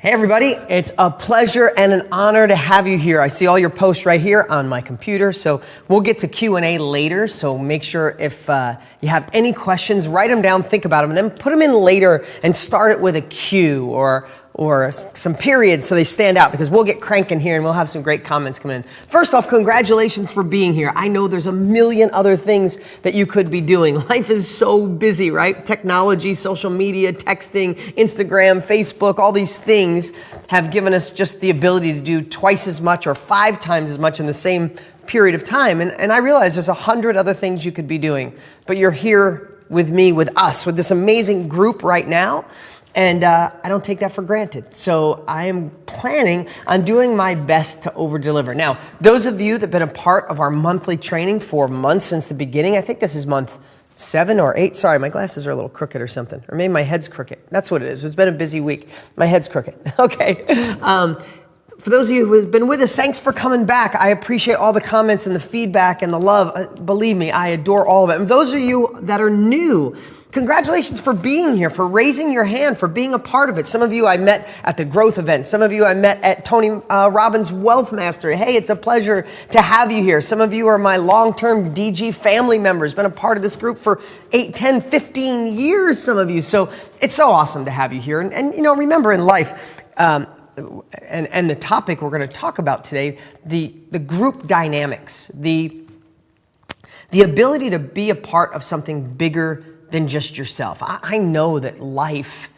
Hey everybody, it's a pleasure and an honor to have you here. I see all your posts right here on my computer, so we'll get to Q&A later, so make sure if you have any questions, write them down, think about them, and then put them in later and start it with a Q or some periods so they stand out, because we'll get cranking here and we'll have some great comments coming in. First off, congratulations for being here. I know there's a million other things that you could be doing. Life is so busy, right? Technology, social media, texting, Instagram, Facebook, all these things have given us just the ability to do twice as much or 5 times as much in the same period of time. And I realize there's 100 other things you could be doing, but you're here with me, with us, with this amazing group right now. And I don't take that for granted. So I am planning on doing my best to over-deliver. Now, those of you that have been a part of our monthly training for months since the beginning, I think this is month 7 or 8. Sorry, my glasses are a little crooked or something. Or maybe my head's crooked. That's what it is. It's been a busy week. My head's crooked. Okay. For those of you who have been with us, thanks for coming back. I appreciate all the comments and the feedback and the love. Believe me, I adore all of it. And those of you that are new, congratulations for being here, for raising your hand, for being a part of it. Some of you I met at the growth event. Some of you I met at Tony Robbins' Wealth Mastery. Hey, it's a pleasure to have you here. Some of you are my long-term DG family members, been a part of this group for 8, 10, 15 years, some of you. So it's so awesome to have you here. And you know, remember in life, and the topic we're going to talk about today, the group dynamics, the ability to be a part of something bigger than just yourself. I know that life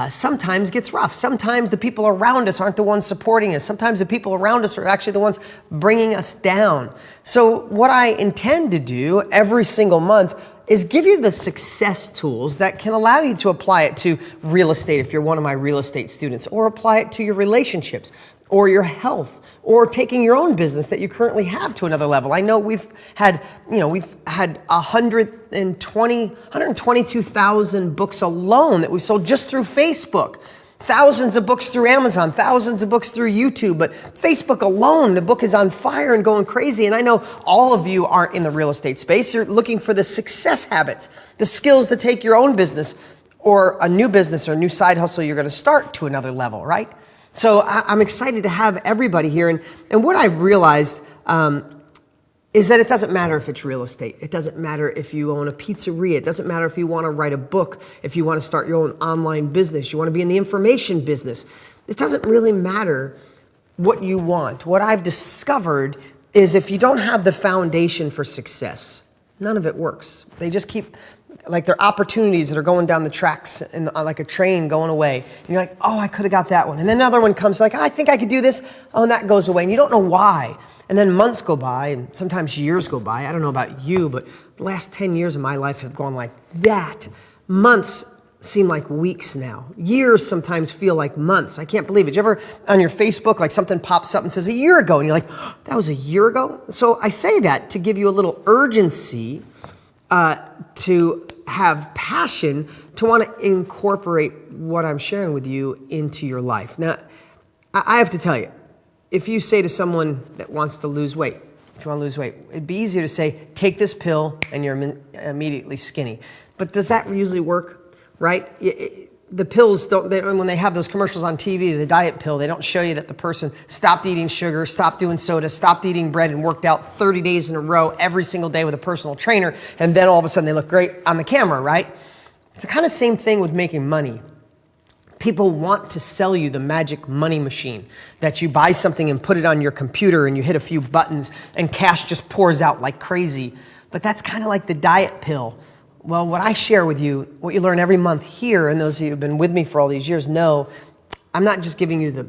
sometimes gets rough. Sometimes the people around us aren't the ones supporting us. Sometimes the people around us are actually the ones bringing us down. So what I intend to do every single month is give you the success tools that can allow you to apply it to real estate if you're one of my real estate students, or apply it to your relationships, or your health, or taking your own business that you currently have to another level. I know we've had 122,000 books alone that we've sold just through Facebook. Thousands of books through Amazon, thousands of books through YouTube, but Facebook alone, the book is on fire and going crazy. And I know all of you aren't in the real estate space. You're looking for the success habits, the skills to take your own business or a new business or a new side hustle you're going to start to another level, right? So I'm excited to have everybody here. And what I've realized is that it doesn't matter if it's real estate. It doesn't matter if you own a pizzeria. It doesn't matter if you want to write a book, if you want to start your own online business, you want to be in the information business. It doesn't really matter what you want. What I've discovered is if you don't have the foundation for success, none of it works. They just keep, like, they're opportunities that are going down the tracks and like a train going away. And you're like, oh, I could have got that one. And then another one comes like, I think I could do this. Oh, and that goes away. And you don't know why. And then months go by and sometimes years go by. I don't know about you, but the last 10 years of my life have gone like that. Months seem like weeks now. Years sometimes feel like months. I can't believe it. You ever on your Facebook, like something pops up and says a year ago, and you're like, oh, that was a year ago? So I say that to give you a little urgency, to have passion, to want to incorporate what I'm sharing with you into your life. Now, I have to tell you, if you say to someone that wants to lose weight, if you want to lose weight, it'd be easier to say, take this pill and you're immediately skinny. But does that usually work, right? The pills, when they have those commercials on TV, the diet pill, they don't show you that the person stopped eating sugar, stopped doing soda, stopped eating bread, and worked out 30 days in a row every single day with a personal trainer, and then all of a sudden they look great on the camera, right? It's the kind of same thing with making money. People want to sell you the magic money machine, that you buy something and put it on your computer and you hit a few buttons and cash just pours out like crazy. But that's kind of like the diet pill. Well, what I share with you, what you learn every month here, and those of you who've been with me for all these years know, I'm not giving you the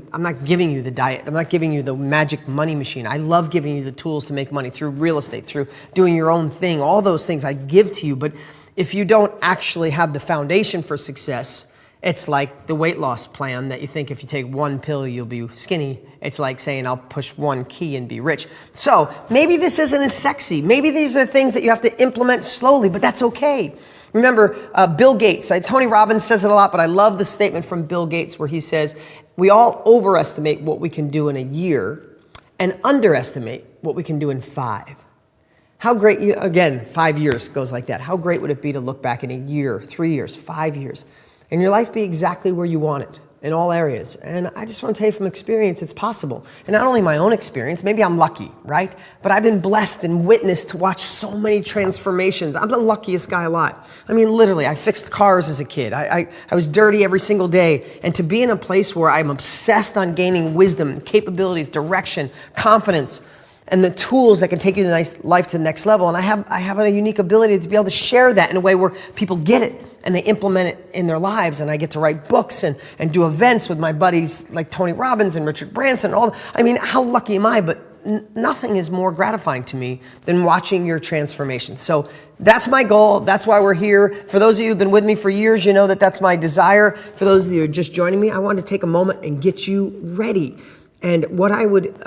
diet. I'm not giving you the magic money machine. I love giving you the tools to make money through real estate, through doing your own thing. All those things I give to you. But if you don't actually have the foundation for success, it's like the weight loss plan that you think if you take one pill, you'll be skinny. It's like saying, I'll push one key and be rich. So maybe this isn't as sexy. Maybe these are things that you have to implement slowly, but that's okay. Remember, Bill Gates, Tony Robbins says it a lot, but I love the statement from Bill Gates where he says, we all overestimate what we can do in a year and underestimate what we can do in 5. How great, again, 5 years goes like that. How great would it be to look back in a year, 3 years, 5 years, and your life be exactly where you want it? in all areas. And I just want to tell you from experience, it's possible. And not only my own experience, maybe I'm lucky, right? But I've been blessed and witnessed to watch so many transformations. I'm the luckiest guy alive. I mean, literally, I fixed cars as a kid. I was dirty every single day. And to be in a place where I'm obsessed on gaining wisdom, capabilities, direction, confidence, and the tools that can take you life to the next level. And I have a unique ability to be able to share that in a way where people get it and they implement it in their lives. And I get to write books and do events with my buddies like Tony Robbins and Richard Branson and all. I mean, how lucky am I? But nothing is more gratifying to me than watching your transformation. So that's my goal. That's why we're here. For those of you who've been with me for years, you know that that's my desire. For those of you who are just joining me, I wanted to take a moment and get you ready. And what I would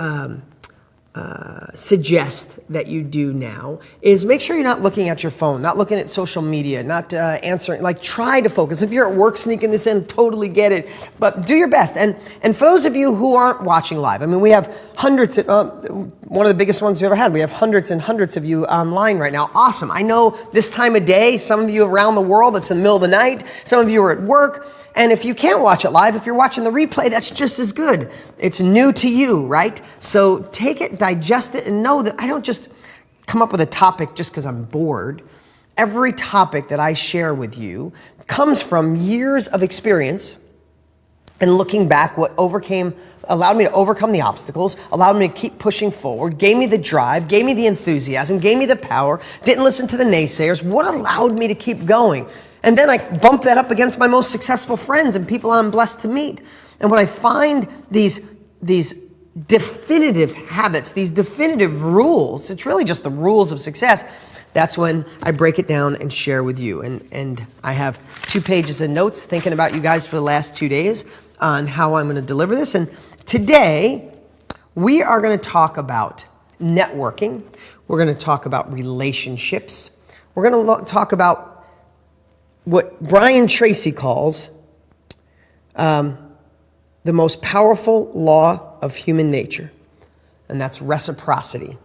suggest that you do now is make sure you're not looking at your phone, not looking at social media, not answering, like try to focus. If you're at work sneaking this in, totally get it, but do your best. And for those of you who aren't watching live, I mean, we have hundreds, one of the biggest ones we've ever had. We have hundreds and hundreds of you online right now. Awesome. I know this time of day, some of you around the world, it's in the middle of the night. Some of you are at work. And if you can't watch it live, if you're watching the replay, that's just as good. It's new to you, right? So take it, digest it, and know that I don't just come up with a topic just because I'm bored. Every topic that I share with you comes from years of experience and looking back, what allowed me to overcome the obstacles, allowed me to keep pushing forward, gave me the drive, gave me the enthusiasm, gave me the power, didn't listen to the naysayers, what allowed me to keep going. And then I bump that up against my most successful friends and people I'm blessed to meet. And when I find these definitive habits, these definitive rules, it's really just the rules of success, that's when I break it down and share with you. And I have 2 pages of notes thinking about you guys for the last 2 days on how I'm going to deliver this. And today, we are going to talk about networking. We're going to talk about relationships. We're going to talk about what Brian Tracy calls the most powerful law of human nature, and that's reciprocity.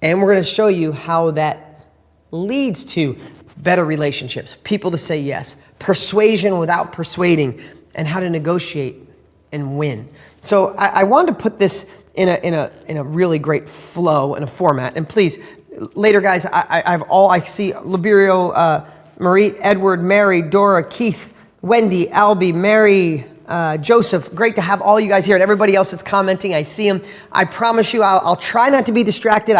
And we're going to show you how that leads to better relationships, people to say yes, persuasion without persuading, and how to negotiate and win. So I wanted to put this in a really great flow and a format. And please, later, guys, I see Liberio, Marie, Edward, Mary, Dora, Keith, Wendy, Albie, Mary, Joseph. Great to have all you guys here and everybody else that's commenting. I see them. I promise you, I'll try not to be distracted.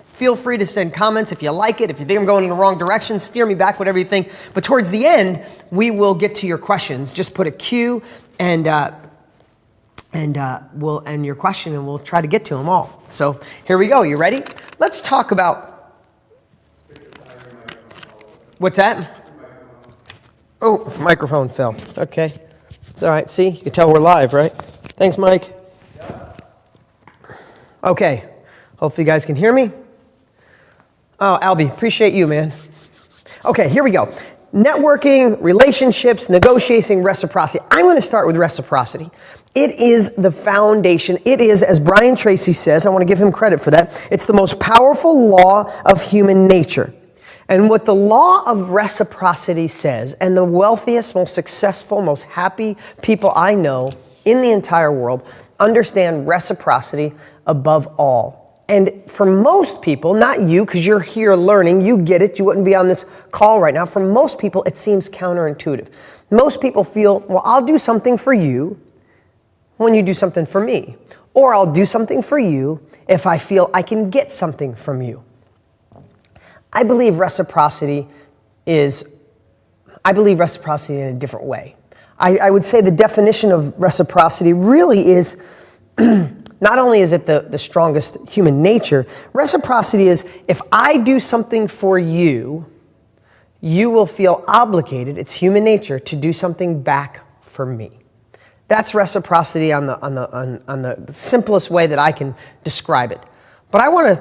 Feel free to send comments if you like it. If you think I'm going in the wrong direction, steer me back, whatever you think. But towards the end, we will get to your questions. Just put a Q and your question, and we'll try to get to them all. So here we go. You ready? Let's talk about. What's that? Oh, microphone fell. Okay. It's all right. See, you can tell we're live, right? Thanks, Mike. Okay. Hopefully you guys can hear me. Oh, Albie, appreciate you, man. Okay, here we go. Networking, relationships, negotiating, reciprocity. I'm going to start with reciprocity. It is the foundation. It is, as Brian Tracy says, I want to give him credit for that, it's the most powerful law of human nature. And what the law of reciprocity says, and the wealthiest, most successful, most happy people I know in the entire world understand reciprocity above all. And for most people, not you, because you're here learning, you get it, you wouldn't be on this call right now. For most people, it seems counterintuitive. Most people feel, well, I'll do something for you when you do something for me. Or I'll do something for you if I feel I can get something from you. I believe reciprocity in a different way. I would say the definition of reciprocity really is, not only is it the strongest human nature, reciprocity is if I do something for you, you will feel obligated, it's human nature, to do something back for me. That's reciprocity on the simplest way that I can describe it. But I want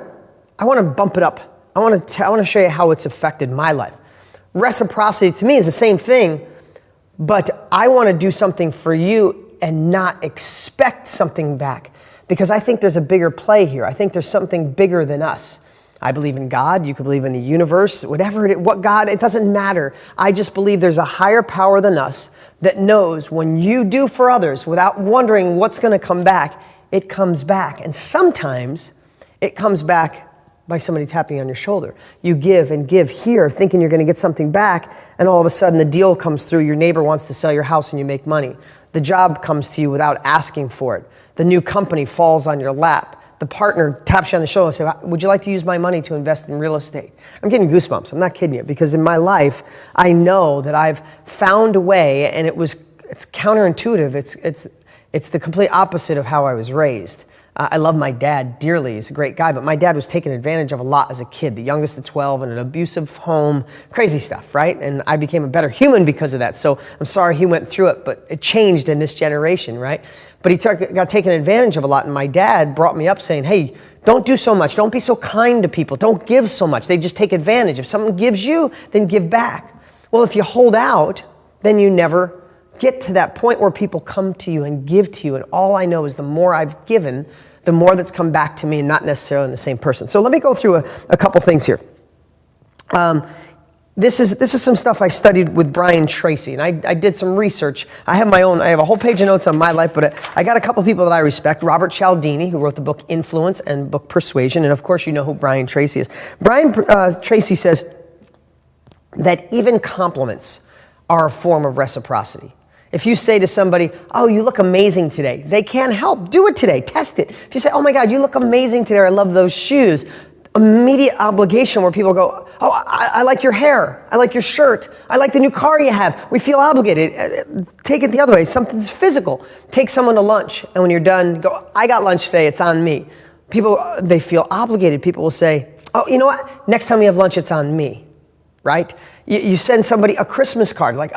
to bump it up. I want to show you how it's affected my life. Reciprocity to me is the same thing, but I want to do something for you and not expect something back, because I think there's a bigger play here. I think there's something bigger than us. I believe in God. You could believe in the universe, what God, it doesn't matter. I just believe there's a higher power than us that knows when you do for others without wondering what's going to come back, it comes back. And sometimes it comes back by somebody tapping on your shoulder. You give and give here thinking you're going to get something back, and all of a sudden the deal comes through. Your neighbor wants to sell your house and you make money. The job comes to you without asking for it. The new company falls on your lap. The partner taps you on the shoulder and says, would you like to use my money to invest in real estate? I'm getting goosebumps. I'm not kidding you, because in my life, I know that I've found a way, and it's counterintuitive. It's the complete opposite of how I was raised. I love my dad dearly. He's a great guy, but my dad was taken advantage of a lot as a kid, the youngest of 12 in an abusive home, crazy stuff, right? And I became a better human because of that. So I'm sorry he went through it, but it changed in this generation, right? But he got taken advantage of a lot, and my dad brought me up saying, hey, don't do so much. Don't be so kind to people. Don't give so much. They just take advantage. If someone gives you, then give back. Well, if you hold out, then you never get to that point where people come to you and give to you. And all I know is the more I've given, the more that's come back to me, and not necessarily in the same person. So let me go through a couple things here. This is some stuff I studied with Brian Tracy, and I did some research. I have a whole page of notes on my life, but I got a couple people that I respect. Robert Cialdini, who wrote the book Influence and book Persuasion, and of course you know who Brian Tracy is. Brian Tracy says that even compliments are a form of reciprocity. If you say to somebody, oh, you look amazing today, they can't help. Do it today. Test it. If you say, oh my God, you look amazing today, or I love those shoes, immediate obligation where people go, oh, I like your hair. I like your shirt. I like the new car you have. We feel obligated. Take it the other way. Something's physical. Take someone to lunch, and when you're done, go, I got lunch today. It's on me. People, they feel obligated. People will say, oh, you know what? Next time we have lunch, it's on me, right? You send somebody a Christmas card, like,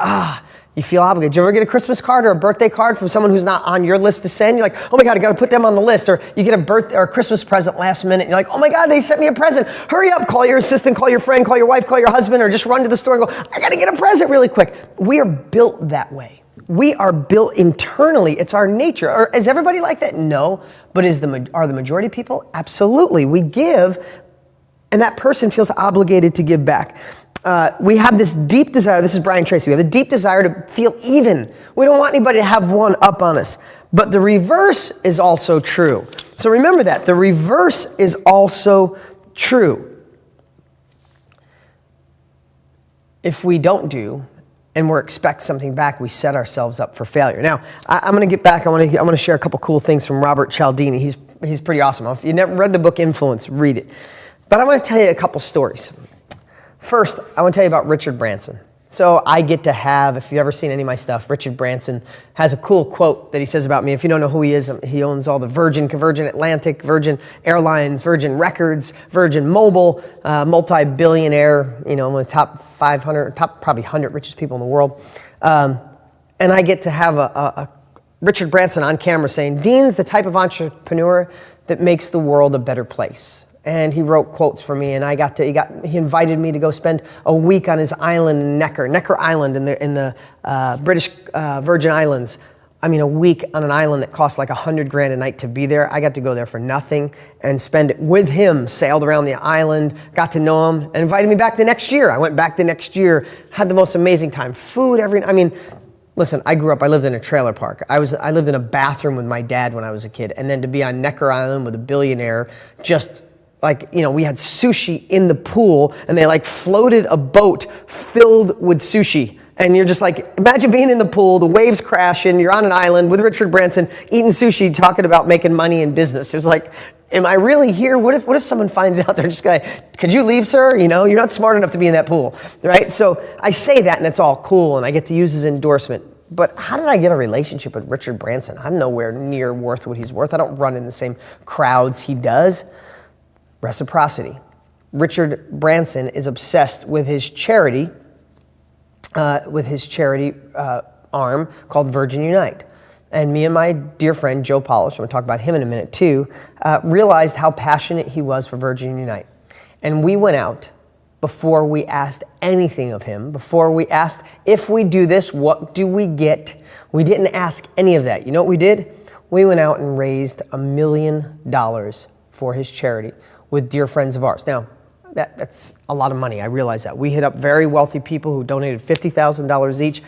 you feel obligated. Did you ever get a Christmas card or a birthday card from someone who's not on your list to send? You're like, oh my God, I got to put them on the list. Or you get a birthday or a Christmas present last minute. And you're like, oh my God, they sent me a present. Hurry up, call your assistant, call your friend, call your wife, call your husband, or just run to the store and go, I got to get a present really quick. We are built that way. We are built internally. It's our nature. Or is everybody like that? No. But are the majority of people? Absolutely. We give, and that person feels obligated to give back. We have this deep desire, this is Brian Tracy, we have a deep desire to feel even. We don't want anybody to have one up on us. But the reverse is also true. So remember that. The reverse is also true. If we don't do, and we expect something back, we set ourselves up for failure. Now, I'm going to get back. I want to share a couple cool things from Robert Cialdini. He's pretty awesome. If you never read the book Influence, read it. But I want to tell you a couple stories. First, I want to tell you about Richard Branson. So I get to have, if you've ever seen any of my stuff, Richard Branson has a cool quote that he says about me. If you don't know who he is, he owns all the Virgin Atlantic, Virgin Airlines, Virgin Records, Virgin Mobile, multi-billionaire, one of the top 500, top probably 100 richest people in the world. And I get to have a Richard Branson on camera saying, Dean's the type of entrepreneur that makes the world a better place. And he wrote quotes for me, and he invited me to go spend a week on his island in Necker Island in the British Virgin Islands. I mean, a week on an island that cost like $100,000 a night to be there. I got to go there for nothing and spend it with him, sailed around the island, got to know him, and invited me back the next year. I went back the next year, had the most amazing time. Food, listen, I lived in a trailer park. I lived in a bathroom with my dad when I was a kid. And then to be on Necker Island with a billionaire, we had sushi in the pool, and they floated a boat filled with sushi. And you're just imagine being in the pool, the waves crashing, you're on an island with Richard Branson, eating sushi, talking about making money in business. It was like, am I really here? What if someone finds out they're just could you leave, sir? You're not smart enough to be in that pool, right? So I say that, and it's all cool, and I get to use his endorsement. But how did I get a relationship with Richard Branson? I'm nowhere near worth what he's worth. I don't run in the same crowds he does. Reciprocity. Richard Branson is obsessed with his charity arm called Virgin Unite. And me and my dear friend Joe Polish, I'm going to talk about him in a minute too, realized how passionate he was for Virgin Unite. And we went out before we asked anything of him, before we asked, if we do this, what do we get? We didn't ask any of that. You know what we did? We went out and raised $1 million for his charity with dear friends of ours. Now, That's a lot of money. I realize that. We hit up very wealthy people who donated $50,000 each.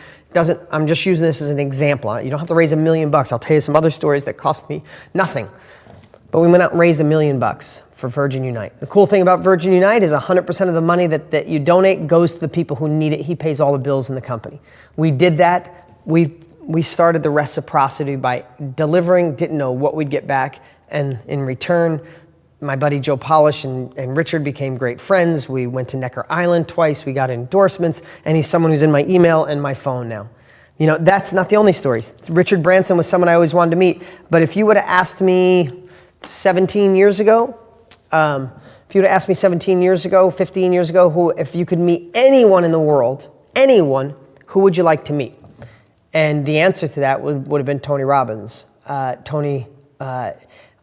I'm just using this as an example. You don't have to raise $1 million. I'll tell you some other stories that cost me nothing. But we went out and raised $1 million for Virgin Unite. The cool thing about Virgin Unite is 100% of the money that you donate goes to the people who need it. He pays all the bills in the company. We did that. We started the Reciprocity by delivering, didn't know what we'd get back. And in return, my buddy Joe Polish and Richard became great friends. We went to Necker Island twice. We got endorsements. And he's someone who's in my email and my phone now. You know, that's not the only story. Richard Branson was someone I always wanted to meet. But if you would have asked me 17 years ago, if you would have asked me 17 years ago, 15 years ago, if you could meet anyone in the world, anyone, who would you like to meet? And the answer to that would have been Tony Robbins. Tony,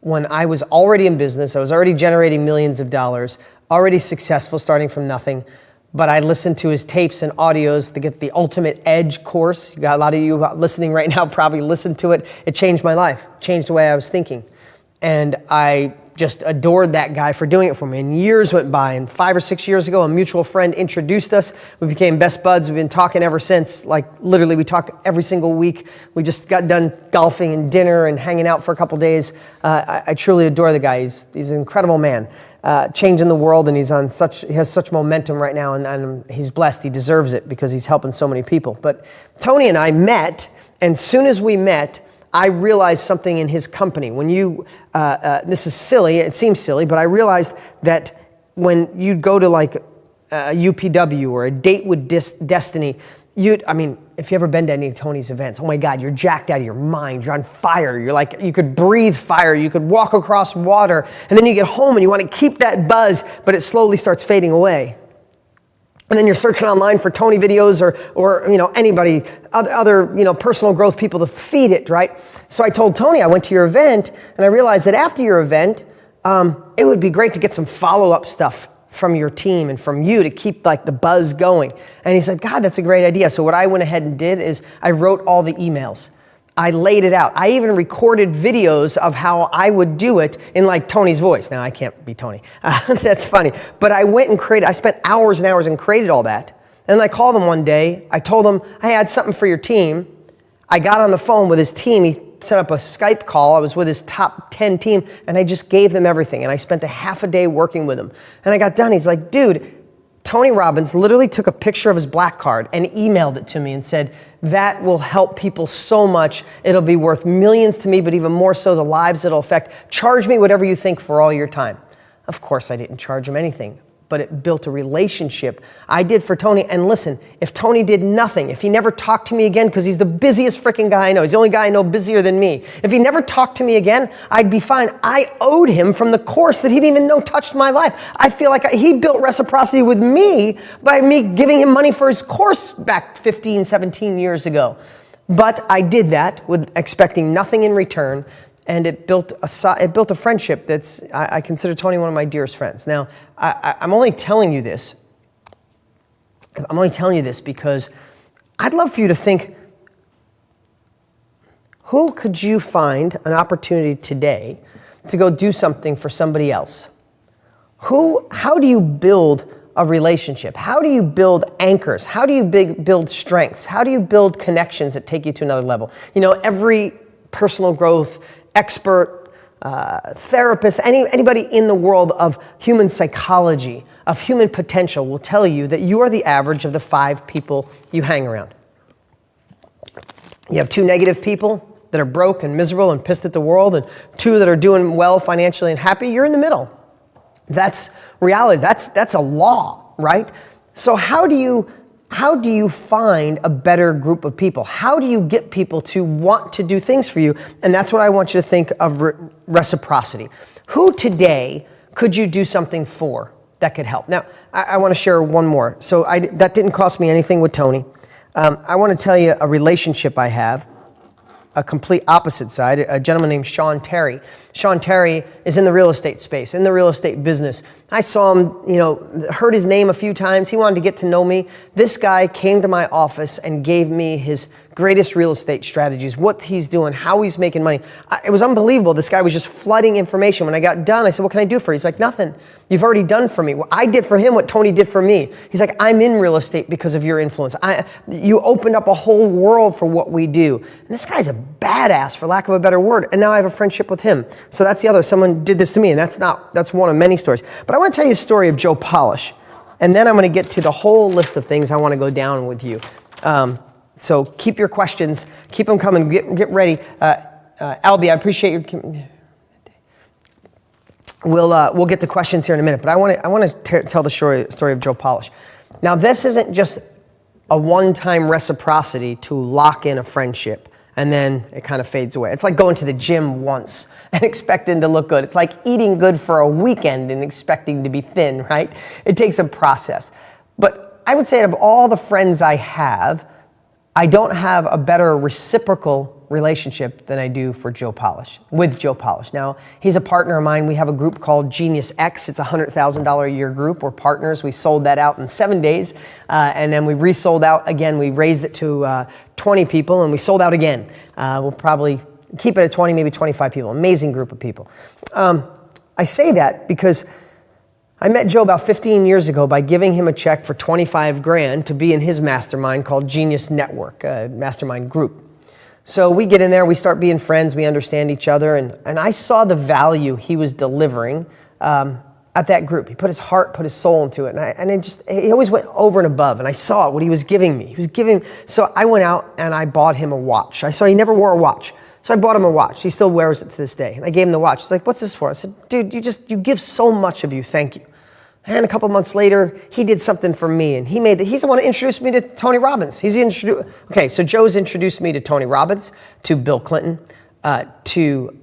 when I was already in business, I was already generating millions of dollars, already successful, starting from nothing. But I listened to his tapes and audios to get the Ultimate Edge course. You got a lot of you listening right now probably listened to it. It changed my life, changed the way I was thinking. And I just adored that guy for doing it for me. And years went by, and 5 or 6 years ago, a mutual friend introduced us. We became best buds. We've been talking ever since. Like literally, we talk every single week. We just got done golfing and dinner and hanging out for a couple days. I truly adore the guy. He's an incredible man, changing the world, and he has such momentum right now, and he's blessed. He deserves it because he's helping so many people. But Tony and I met, and soon as we met, I realized something in his company. When this is silly, it seems silly, but I realized that when you'd go to like a UPW or a Date with Destiny, if you ever been to any of Tony's events, oh my God, you're jacked out of your mind. You're on fire. You're like, you could breathe fire. You could walk across water. And then you get home and you want to keep that buzz, but it slowly starts fading away. And then you're searching online for Tony videos or anybody, other personal growth people to feed it, right? So I told Tony, I went to your event, and I realized that after your event, it would be great to get some follow-up stuff from your team and from you to keep like the buzz going. And he said, God, that's a great idea. So what I went ahead and did is I wrote all the emails. I laid it out. I even recorded videos of how I would do it in like Tony's voice. Now I can't be Tony. That's funny. But I went and I spent hours and hours and created all that. And then I called him one day. I told him, I had something for your team. I got on the phone with his team. He set up a Skype call. I was with his top 10 team, and I just gave them everything. And I spent a half a day working with him. And I got done. He's like, dude, Tony Robbins literally took a picture of his black card and emailed it to me and said, that will help people so much. It'll be worth millions to me, but even more so the lives it'll affect. Charge me whatever you think for all your time. Of course, I didn't charge him anything, but it built a relationship I did for Tony. And listen, if Tony did nothing, if he never talked to me again, because he's the busiest freaking guy I know, he's the only guy I know busier than me. If he never talked to me again, I'd be fine. I owed him from the course that he didn't even know touched my life. I feel like he built Reciprocity with me by me giving him money for his course back 15, 17 years ago. But I did that with expecting nothing in return. And it built a friendship that's, I consider Tony one of my dearest friends. Now, I'm only telling you this. I'm only telling you this because I'd love for you to think, who could you find an opportunity today to go do something for somebody else? How do you build a relationship? How do you build anchors? How do you build strengths? How do you build connections that take you to another level? Every personal growth expert, therapist, anybody in the world of human psychology, of human potential will tell you that you are the average of the 5 people you hang around. You have 2 negative people that are broke and miserable and pissed at the world, and 2 that are doing well financially and happy. You're in the middle. That's reality. That's a law, right? So how do you find a better group of people? How do you get people to want to do things for you? And that's what I want you to think of reciprocity. Who today could you do something for that could help? Now, I want to share one more. So that didn't cost me anything with Tony. I want to tell you a relationship I have, a complete opposite side, a gentleman named Sean Terry. Sean Terry is in the real estate space, in the real estate business. I saw him, heard his name a few times. He wanted to get to know me. This guy came to my office and gave me his greatest real estate strategies, what he's doing, how he's making money. It was unbelievable. This guy was just flooding information. When I got done, I said, what can I do for you? He's like, nothing. You've already done for me. Well, I did for him what Tony did for me. He's like, I'm in real estate because of your influence. You opened up a whole world for what we do. And this guy's a badass, for lack of a better word. And now I have a friendship with him. So that's the other. Someone did this to me, and that's one of many stories. But I want to tell you a story of Joe Polish. And then I'm going to get to the whole list of things I want to go down with you. So keep your questions, keep them coming, get ready. Albie, I appreciate your... We'll get to questions here in a minute, but I want to tell the story of Joe Polish. Now, this isn't just a one-time reciprocity to lock in a friendship, and then it kind of fades away. It's like going to the gym once and expecting to look good. It's like eating good for a weekend and expecting to be thin, right? It takes a process. But I would say out of all the friends I have, I don't have a better reciprocal relationship than I do with Joe Polish. Now, he's a partner of mine. We have a group called Genius X. It's a $100,000 a year group. We're partners. We sold that out in 7 days, and then we resold out again. We raised it to 20 people, and we sold out again. We'll probably keep it at 20, maybe 25 people. Amazing group of people. I say that because I met Joe about 15 years ago by giving him a check for 25 grand to be in his mastermind called Genius Network, a mastermind group. So we get in there, we start being friends, we understand each other, and I saw the value he was delivering at that group. He put his heart, put his soul into it, and he always went over and above, and I saw what he was giving me. So I went out and I bought him a watch. I saw he never wore a watch. So I bought him a watch. He still wears it to this day. And I gave him the watch. He's like, what's this for? I said, dude, you give so much of you, thank you. And a couple months later, he did something for me, and he's the one who introduced me to Tony Robbins. Okay, so Joe's introduced me to Tony Robbins, to Bill Clinton, to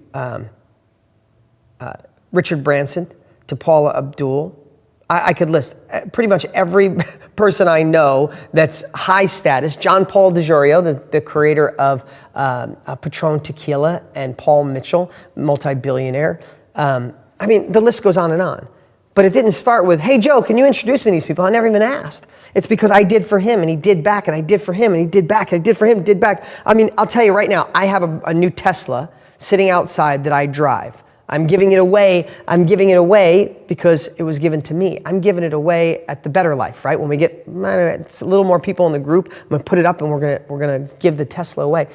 Richard Branson, to Paula Abdul. I could list pretty much every person I know that's high status. John Paul DiGiorio, the creator of Patron Tequila, and Paul Mitchell, multi-billionaire. I mean, the list goes on and on. But it didn't start with, hey, Joe, can you introduce me to these people? I never even asked. It's because I did for him, and he did back, and I did for him, and he did back, and I did for him, did back. I mean, I'll tell you right now, I have a new Tesla sitting outside that I drive. I'm giving it away. I'm giving it away because it was given to me. I'm giving it away at the Better Life, right? When we get it's a little more people in the group, I'm gonna put it up, and we're gonna give the Tesla away.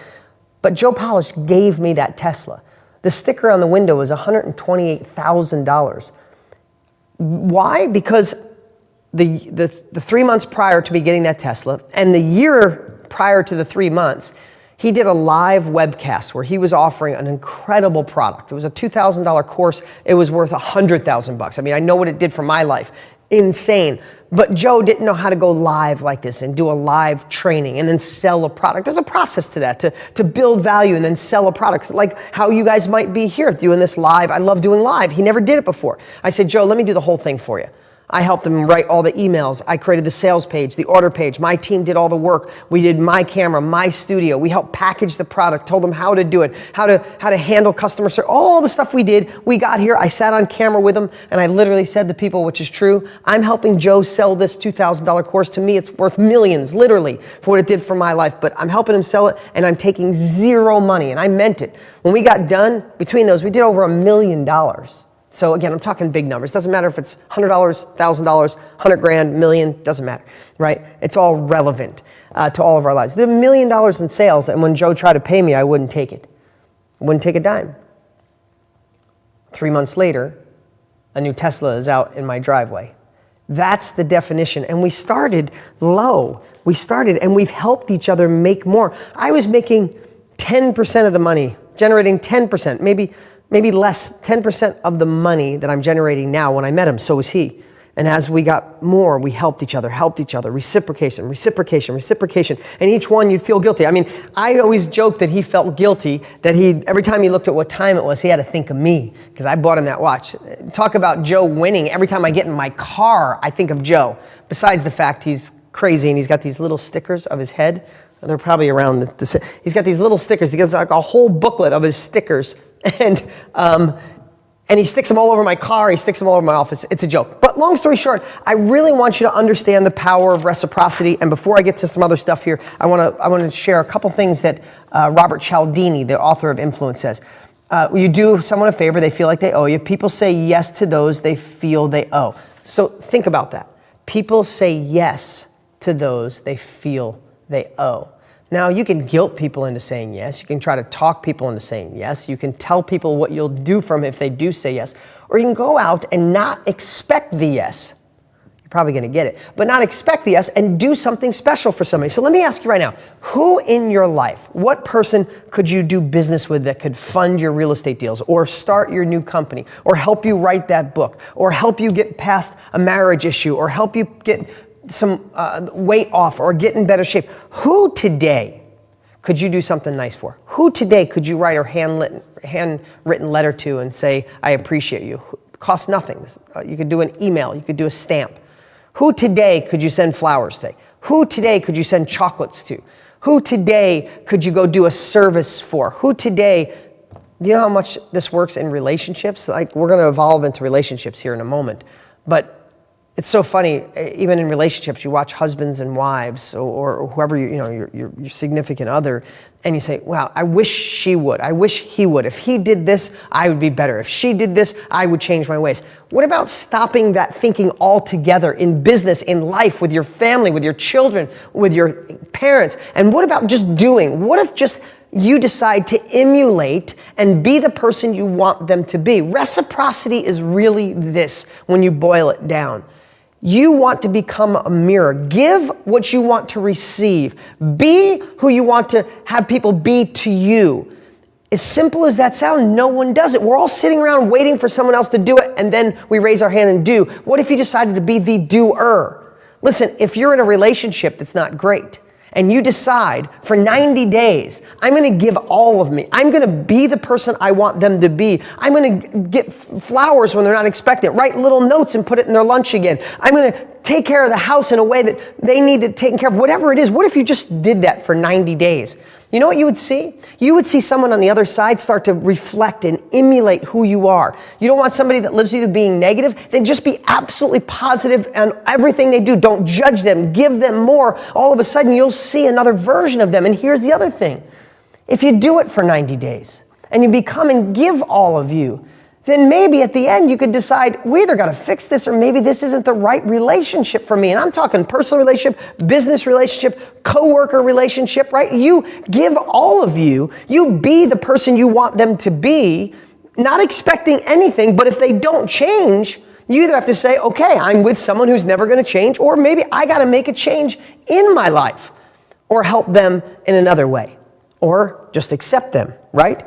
But Joe Polish gave me that Tesla. The sticker on the window was $128,000. Why? Because the 3 months prior to me getting that Tesla, and the year prior to the 3 months, he did a live webcast where he was offering an incredible product. It was a $2,000 course. It was worth $100,000. I mean, I know what it did for my life. Insane. But Joe didn't know how to go live like this and do a live training and then sell a product. There's a process to that, to build value and then sell a product. It's like how you guys might be here doing this live. I love doing live. He never did it before. I said, Joe, let me do the whole thing for you. I helped him write all the emails. I created the sales page, the order page. My team did all the work. We did my camera, my studio. We helped package the product, told them how to do it, how to handle customer service, all the stuff we did. We got here. I sat on camera with him, and I literally said to people, which is true, I'm helping Joe sell this $2,000 course. To me, it's worth millions, literally, for what it did for my life. But I'm helping him sell it, and I'm taking zero money, and I meant it. When we got done, between those, we did over $1 million. So again, I'm talking big numbers. Doesn't matter if it's $100, $1,000, 100 grand, million, doesn't matter, right? It's all relevant to all of our lives. There's $1 million in sales, and when Joe tried to pay me, I wouldn't take it. I wouldn't take a dime. 3 months later, a new Tesla is out in my driveway. That's the definition. And we started low. We started, and we've helped each other make more. I was making 10% of the money, generating 10%, maybe less, 10% of the money that I'm generating now. When I met him, so was he. And as we got more, we helped each other, reciprocation. And each one you'd feel guilty. I mean, I always joked that he felt guilty, that every time he looked at what time it was, he had to think of me, because I bought him that watch. Talk about Joe winning. Every time I get in my car, I think of Joe. Besides the fact he's crazy and he's got these little stickers of his head. They're probably around he's got these little stickers. He gets like a whole booklet of his stickers. And And he sticks them all over my car, he sticks them all over my office. It's a joke. But long story short, I really want you to understand the power of reciprocity. And before I get to some other stuff here, I want to share a couple things that Robert Cialdini, the author of Influence, says. You do someone a favor, they feel like they owe you. People say yes to those they feel they owe. So think about that. People say yes to those they feel they owe. Now, you can guilt people into saying yes. You can try to talk people into saying yes. You can tell people what you'll do for them if they do say yes. Or you can go out and not expect the yes. You're probably going to get it. But not expect the yes and do something special for somebody. So let me ask you right now, who in your life, what person could you do business with that could fund your real estate deals or start your new company or help you write that book or help you get past a marriage issue or help you get some weight off or get in better shape? Who today could you do something nice for? Who today could you write a handwritten letter to and say, I appreciate you? It costs nothing. You could do an email. You could do a stamp. Who today could you send flowers to? Who today could you send chocolates to? Who today could you go do a service for? Who today, do you know how much this works in relationships? Like, we're going to evolve into relationships here in a moment, but it's so funny, even in relationships, you watch husbands and wives or whoever, your significant other, and you say, wow, I wish she would. I wish he would. If he did this, I would be better. If she did this, I would change my ways. What about stopping that thinking altogether in business, in life, with your family, with your children, with your parents? And what about just doing? What if just you decide to emulate and be the person you want them to be? Reciprocity is really this when you boil it down. You want to become a mirror. Give what you want to receive. Be who you want to have people be to you. As simple as that sounds, no one does it. We're all sitting around waiting for someone else to do it, and then we raise our hand and do. What if you decided to be the doer? Listen, if you're in a relationship that's not great, and you decide for 90 days, I'm going to give all of me. I'm going to be the person I want them to be. I'm going to get flowers when they're not expecting it. Write little notes and put it in their lunch again. I'm going to take care of the house in a way that they need to take care of. Whatever it is, what if you just did that for 90 days? You know what you would see? You would see someone on the other side start to reflect and emulate who you are. You don't want somebody that lives with you being negative. Then just be absolutely positive on everything they do. Don't judge them. Give them more. All of a sudden, you'll see another version of them. And here's the other thing. If you do it for 90 days and you become and give all of you, then maybe at the end you could decide, we either got to fix this or maybe this isn't the right relationship for me. And I'm talking personal relationship, business relationship, coworker relationship, right? You give all of you. You be the person you want them to be, not expecting anything. But if they don't change, you either have to say, okay, I'm with someone who's never going to change, or maybe I got to make a change in my life or help them in another way or just accept them, right?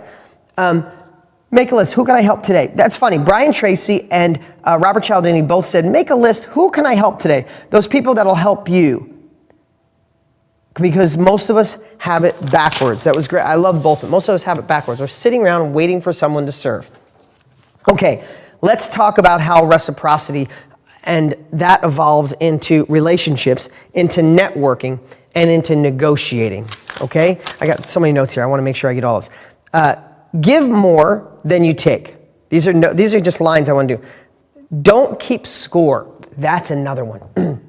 Make a list. Who can I help today? That's funny. Brian Tracy and Robert Cialdini both said, make a list. Who can I help today? Those people that'll help you. Because most of us have it backwards. That was great. I love both of them. Most of us have it backwards. We're sitting around waiting for someone to serve. Okay, let's talk about how reciprocity and that evolves into relationships, into networking, and into negotiating. Okay? I got so many notes here. I want to make sure I get all this. Give more than you take. These are just lines I want to do. Don't keep score. That's another one.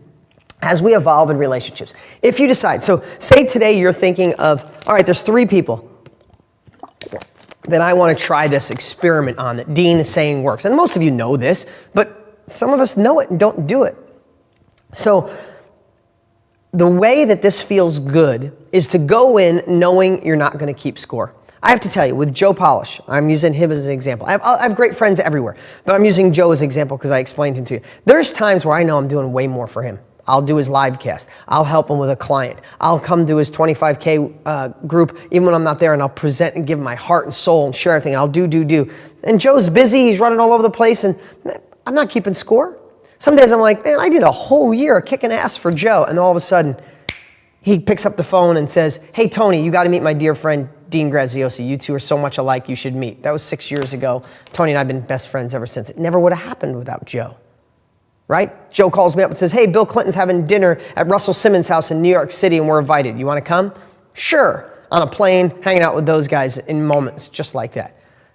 As we evolve in relationships, if you decide, so say today you're thinking of, all right, there's 3 people that I want to try this experiment on that Dean is saying works. And most of you know this, but some of us know it and don't do it. So the way that this feels good is to go in knowing you're not going to keep score. I have to tell you, with Joe Polish, I'm using him as an example. I have great friends everywhere, but I'm using Joe as an example because I explained him to you. There's times where I know I'm doing way more for him. I'll do his live cast. I'll help him with a client. I'll come to his 25K group even when I'm not there, and I'll present and give him my heart and soul and share everything. I'll do. And Joe's busy. He's running all over the place, and I'm not keeping score. Some days I'm like, man, I did a whole year of kicking ass for Joe, and all of a sudden he picks up the phone and says, hey, Tony, you got to meet my dear friend Dean Graziosi. You two are so much alike, you should meet. That was 6 years ago. Tony and I have been best friends ever since. It never would have happened without Joe, right? Joe calls me up and says, hey, Bill Clinton's having dinner at Russell Simmons' house in New York City and we're invited. You want to come? Sure. On a plane, hanging out with those guys in moments just like that.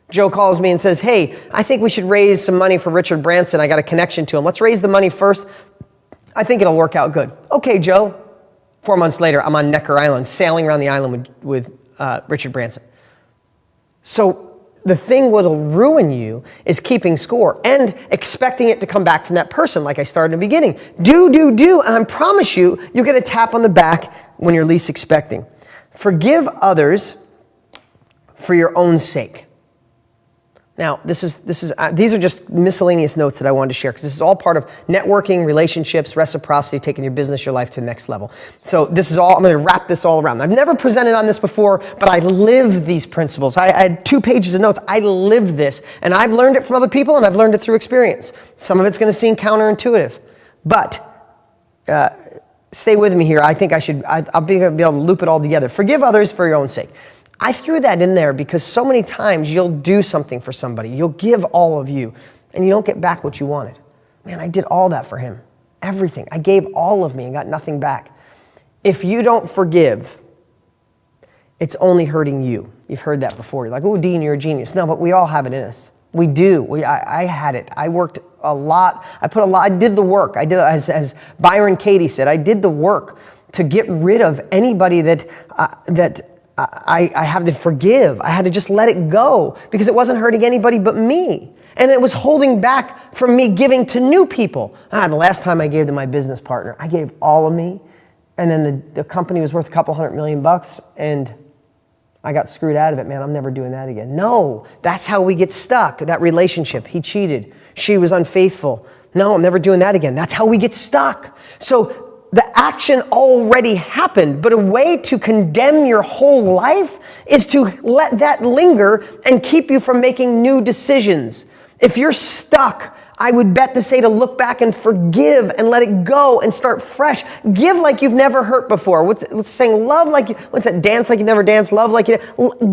Joe calls me and says, hey, I think we should raise some money for Richard Branson. I got a connection to him. Let's raise the money first. I think it'll work out good. Okay, Joe. 4 months later, I'm on Necker Island, sailing around the island with Richard Branson. So the thing what'll ruin you is keeping score and expecting it to come back from that person like I started in the beginning. Do, and I promise you, you'll get a tap on the back when you're least expecting. Forgive others for your own sake. Now, these are just miscellaneous notes that I wanted to share because this is all part of networking, relationships, reciprocity, taking your business, your life to the next level. So this is all, I'm going to wrap this all around. I've never presented on this before, but I live these principles. I had 2 pages of notes. I live this, and I've learned it from other people, and I've learned it through experience. Some of it's going to seem counterintuitive, but stay with me here. I think I'll be able to loop it all together. Forgive others for your own sake. I threw that in there because so many times you'll do something for somebody, you'll give all of you, and you don't get back what you wanted. Man, I did all that for him. Everything. I gave all of me and got nothing back. If you don't forgive, it's only hurting you. You've heard that before. You're like, oh, Dean, you're a genius. No, but we all have it in us. We do. I had it. I worked a lot. I did the work. I did, as Byron Katie said, I did the work to get rid of anybody that I had to forgive. I had to just let it go because it wasn't hurting anybody but me. And it was holding back from me giving to new people. The last time I gave to my business partner, I gave all of me. And then the company was worth a couple $100 million and I got screwed out of it. Man, I'm never doing that again. No, that's how we get stuck. That relationship, he cheated. She was unfaithful. No, I'm never doing that again. That's how we get stuck. So the action already happened, but a way to condemn your whole life is to let that linger and keep you from making new decisions. If you're stuck, I would bet to say to look back and forgive and let it go and start fresh. Give like you've never hurt before. What's saying? Love like you, what's that? Dance like you've never danced. Love like you,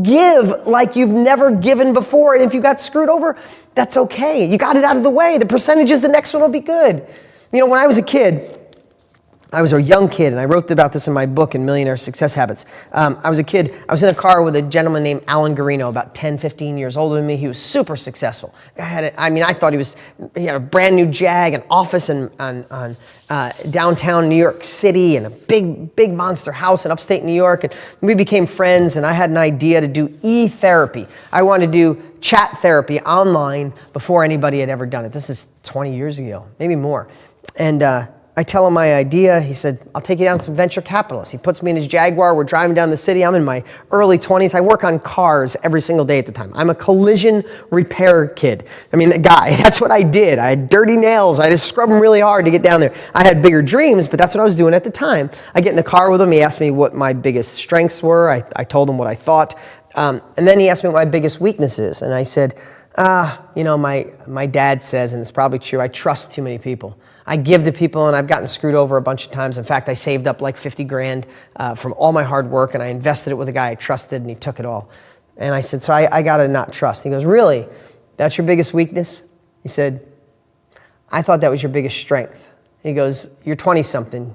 give like you've never given before. And if you got screwed over, that's okay. You got it out of the way. The percentages, the next one will be good. You know, when I was a kid, I was a young kid, and I wrote about this in my book, in Millionaire Success Habits. I was a kid. I was in a car with a gentleman named Alan Garino, about 10, 15 years older than me. He was super successful. I thought he had a brand new Jag, an office on downtown New York City, and a big monster house in upstate New York. And we became friends, and I had an idea to do e-therapy. I wanted to do chat therapy online before anybody had ever done it. This is 20 years ago, maybe more. And I tell him my idea. He said, I'll take you down to some venture capitalists. He puts me in his Jaguar. We're driving down the city. I'm in my early 20s. I work on cars every single day at the time. I'm a collision repair kid. A guy. That's what I did. I had dirty nails. I just scrubbed them really hard to get down there. I had bigger dreams, but that's what I was doing at the time. I get in the car with him. He asked me what my biggest strengths were. I told him what I thought. And then he asked me what my biggest weakness is. And I said, my dad says, and it's probably true, I trust too many people. I give to people, and I've gotten screwed over a bunch of times. In fact, I saved up like 50 grand from all my hard work, and I invested it with a guy I trusted, and he took it all. And I said, so I got to not trust. He goes, really? That's your biggest weakness? He said, I thought that was your biggest strength. He goes, you're 20-something.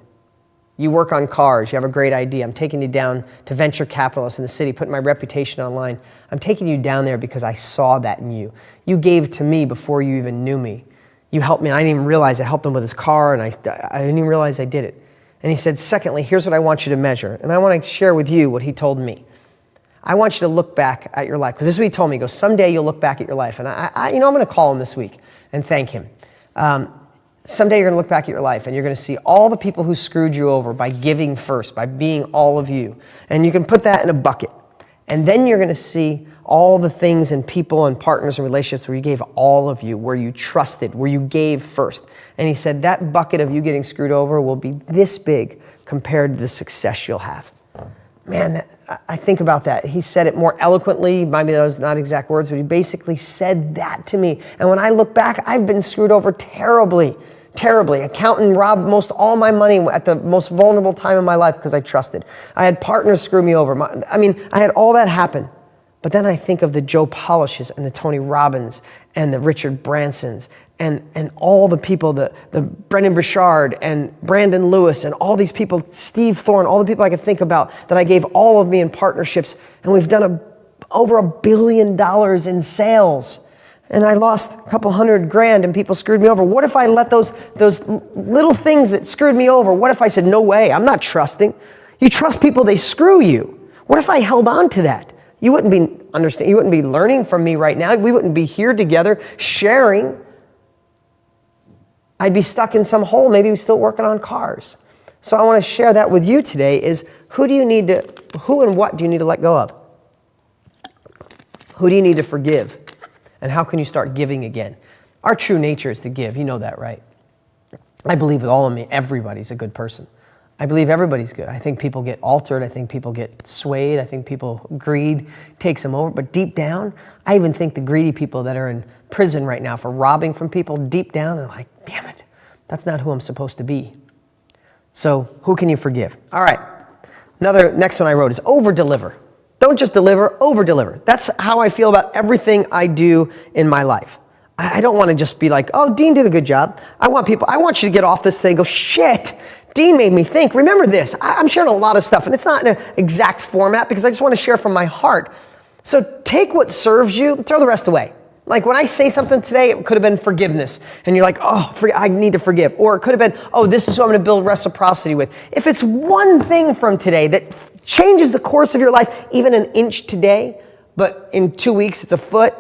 You work on cars. You have a great idea. I'm taking you down to venture capitalists in the city, putting my reputation online. I'm taking you down there because I saw that in you. You gave to me before you even knew me. You helped me. I didn't even realize I helped him with his car, and I didn't even realize I did it. And he said, secondly, here's what I want you to measure. And I want to share with you what he told me. I want you to look back at your life. Because this is what he told me. He goes, someday you'll look back at your life. And I'm going to call him this week and thank him. Someday you're going to look back at your life, and you're going to see all the people who screwed you over by giving first, by being all of you. And you can put that in a bucket. And then you're going to see all the things and people and partners and relationships where you gave all of you, where you trusted, where you gave first. And he said that bucket of you getting screwed over will be this big compared to the success you'll have. Man, I think about that. He said it more eloquently. Maybe those not exact words, but he basically said that to me. And when I look back, I've been screwed over terribly. Accountant robbed most all my money at the most vulnerable time in my life because I trusted. I had partners screw me over. I had all that happen. But then I think of the Joe Polishes and the Tony Robbins and the Richard Bransons and all the people, the Brendan Burchard and Brandon Lewis and all these people, Steve Thorne, all the people I could think about that I gave all of me in partnerships. And we've done over $1 billion in sales. And I lost a couple $100,000 and people screwed me over. What if I let those little things that screwed me over, what if I said, no way, I'm not trusting. You trust people, they screw you. What if I held on to that? You wouldn't be learning from me right now. We wouldn't be here together sharing. I'd be stuck in some hole, maybe still working on cars. So I want to share that with you today is who and what do you need to let go of? Who do you need to forgive? And how can you start giving again? Our true nature is to give. You know that, right? I believe with all of me, everybody's a good person. I believe everybody's good. I think people get altered. I think people get swayed. I think greed takes them over. But deep down, I even think the greedy people that are in prison right now for robbing from people, deep down, they're like, damn it, that's not who I'm supposed to be. So who can you forgive? All right. Next one I wrote is over-deliver. Don't just deliver, over-deliver. That's how I feel about everything I do in my life. I don't want to just be like, oh, Dean did a good job. I want you to get off this thing and go, shit, Dean made me think. Remember this. I'm sharing a lot of stuff, and it's not in an exact format because I just want to share from my heart. So take what serves you, throw the rest away. Like when I say something today, it could have been forgiveness. And you're like, oh, I need to forgive. Or it could have been, oh, this is who I'm going to build reciprocity with. If it's one thing from today that changes the course of your life, even an inch today, but in 2 weeks it's a foot,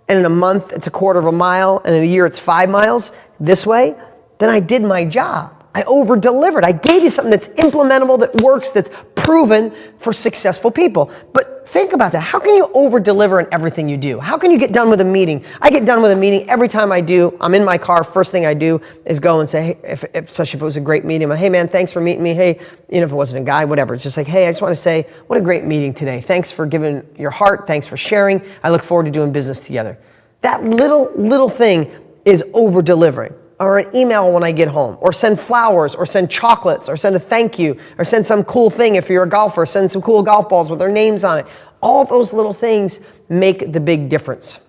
and in a month it's a quarter of a mile, and in a year it's 5 miles this way, then I did my job. I over-delivered. I gave you something that's implementable, that works, that's proven for successful people. But think about that. How can you over-deliver in everything you do? How can you get done with a meeting? I get done with a meeting every time I do. I'm in my car. First thing I do is go and say, hey, especially if it was a great meeting, hey man, thanks for meeting me. Hey, if it wasn't a guy, whatever. It's just like, hey, I just want to say, what a great meeting today. Thanks for giving your heart. Thanks for sharing. I look forward to doing business together. That little thing is over-delivering. Or an email when I get home, or send flowers, or send chocolates, or send a thank you, or send some cool thing if you're a golfer, send some cool golf balls with their names on it. All those little things make the big difference.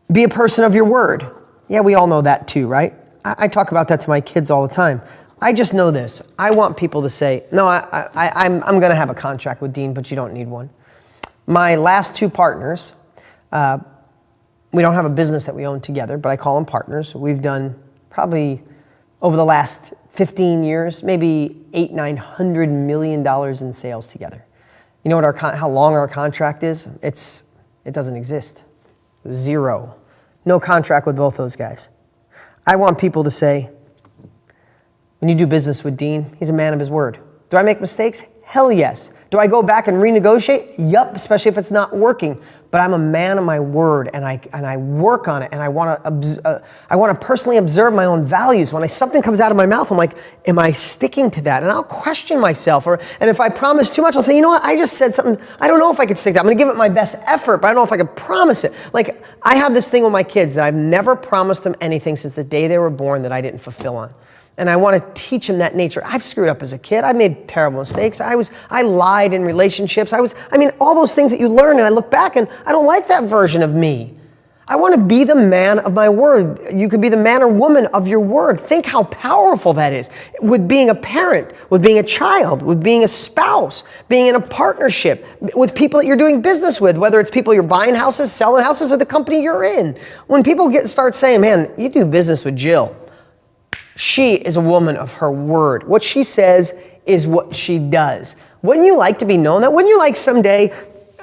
Be a person of your word. Yeah, we all know that too, right? I talk about that to my kids all the time. I just know this. I want people to say, no, I'm going to have a contract with Dean, but you don't need one. My last two partners, we don't have a business that we own together, but I call them partners. We've done probably over the last 15 years, maybe $800-900 million in sales together. You know what how long our contract is? It doesn't exist. 0. No contract with both those guys. I want people to say, when you do business with Dean, he's a man of his word. Do I make mistakes? Hell yes. Do I go back and renegotiate? Yup, especially if it's not working. But I'm a man of my word, and I work on it, and I want to personally observe my own values. When something comes out of my mouth, I'm like, am I sticking to that? And I'll question myself. And if I promise too much, I'll say, you know what? I just said something. I don't know if I could stick to that. I'm going to give it my best effort, but I don't know if I could promise it. Like I have this thing with my kids that I've never promised them anything since the day they were born that I didn't fulfill on. And I want to teach them that nature. I've screwed up as a kid. I made terrible mistakes. I lied in relationships. All those things that you learn, and I look back and I don't like that version of me. I want to be the man of my word. You could be the man or woman of your word. Think how powerful that is. With being a parent, with being a child, with being a spouse, being in a partnership, with people that you're doing business with, whether it's people you're buying houses, selling houses, or the company you're in. When people start saying, man, you do business with Jill. She is a woman of her word. What she says is what she does. Wouldn't you like to be known that? Wouldn't you like someday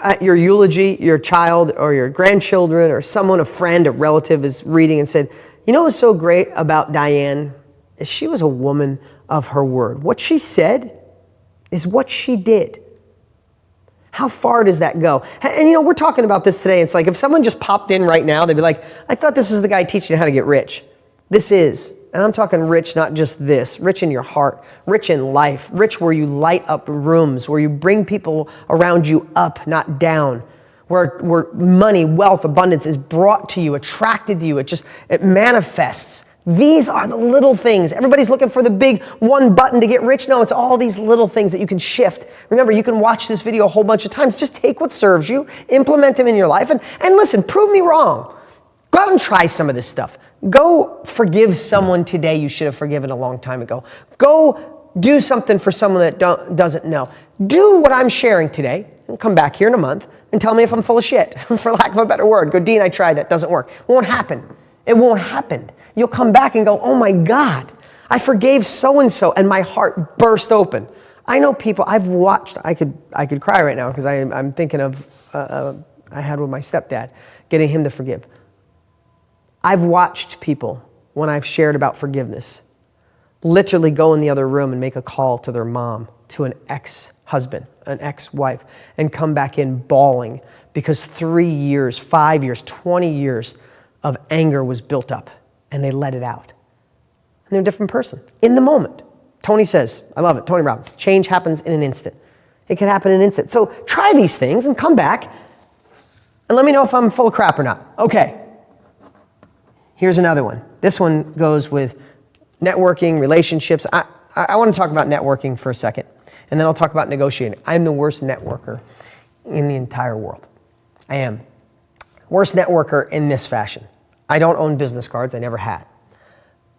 at your eulogy, your child or your grandchildren or someone, a friend, a relative is reading and said, you know what's so great about Diane is she was a woman of her word. What she said is what she did. How far does that go? And we're talking about this today. It's like if someone just popped in right now, they'd be like, I thought this was the guy teaching you how to get rich. This is. And I'm talking rich, not just this, rich in your heart, rich in life, rich where you light up rooms, where you bring people around you up, not down, where money, wealth, abundance is brought to you, attracted to you, it manifests. These are the little things. Everybody's looking for the big one button to get rich. No, it's all these little things that you can shift. Remember, you can watch this video a whole bunch of times. Just take what serves you, implement them in your life, and listen, prove me wrong. Go out and try some of this stuff. Go forgive someone today you should have forgiven a long time ago. Go do something for someone that doesn't know. Do what I'm sharing today. and come back here in a month and tell me if I'm full of shit, for lack of a better word. Go, Dean, I tried that, doesn't work. It won't happen. It won't happen. You'll come back and go, oh my God, I forgave so-and-so, and my heart burst open. I know people, I've watched, I could cry right now because I'm thinking of, I had with my stepdad, getting him to forgive. I've watched people, when I've shared about forgiveness, literally go in the other room and make a call to their mom, to an ex-husband, an ex-wife, and come back in bawling because 3 years, 5 years, 20 years of anger was built up, and they let it out. And they're a different person in the moment. Tony says, I love it, Tony Robbins, change happens in an instant. It can happen in an instant. So try these things and come back and let me know if I'm full of crap or not. Okay, here's another one. This one goes with networking, relationships. I want to talk about networking for a second, and then I'll talk about negotiating. I'm the worst networker in the entire world. I am. Worst networker in this fashion. I don't own business cards, I never had.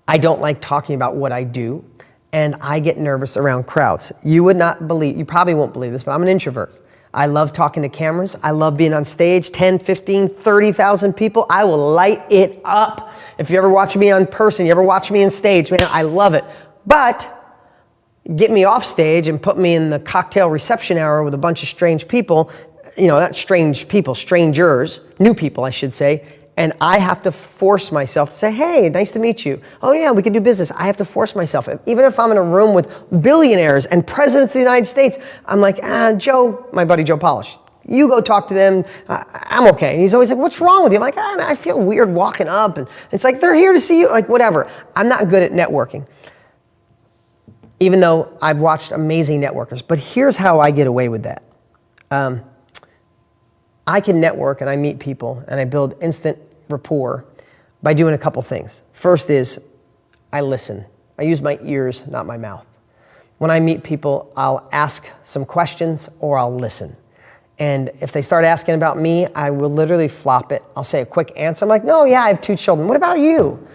I don't like talking about what I do, and I get nervous around crowds. You would not believe, you probably won't believe this, but I'm an introvert. I love talking to cameras. I love being on stage, 10, 15, 30,000 people. I will light it up. If you ever watch me on person, you ever watch me on stage, man, I love it. But get me off stage and put me in the cocktail reception hour with a bunch of strange people, not strange people, strangers, new people, I should say, and I have to force myself to say, hey, nice to meet you. Oh yeah, we can do business. I have to force myself. Even if I'm in a room with billionaires and presidents of the United States, I'm like, Joe, my buddy Joe Polish, you go talk to them, I'm okay. And he's always like, what's wrong with you? I'm like, I feel weird walking up. And it's like, they're here to see you, like whatever. I'm not good at networking, even though I've watched amazing networkers. But here's how I get away with that. I can network and I meet people and I build instant rapport by doing a couple things. First is I listen. I use my ears, not my mouth. When I meet people, I'll ask some questions or I'll listen. And if they start asking about me, I will literally flop it. I'll say a quick answer. I'm like, no, yeah, I have 2 children. What about you?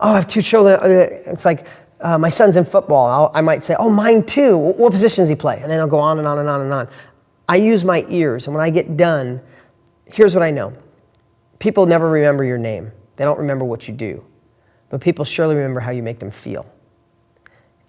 Oh, I have 2 children. It's like, my son's in football. I might say, oh, mine too. What position does he play? And then I'll go on and on and on and on. I use my ears, and when I get done, here's what I know. People never remember your name. They don't remember what you do. But people surely remember how you make them feel.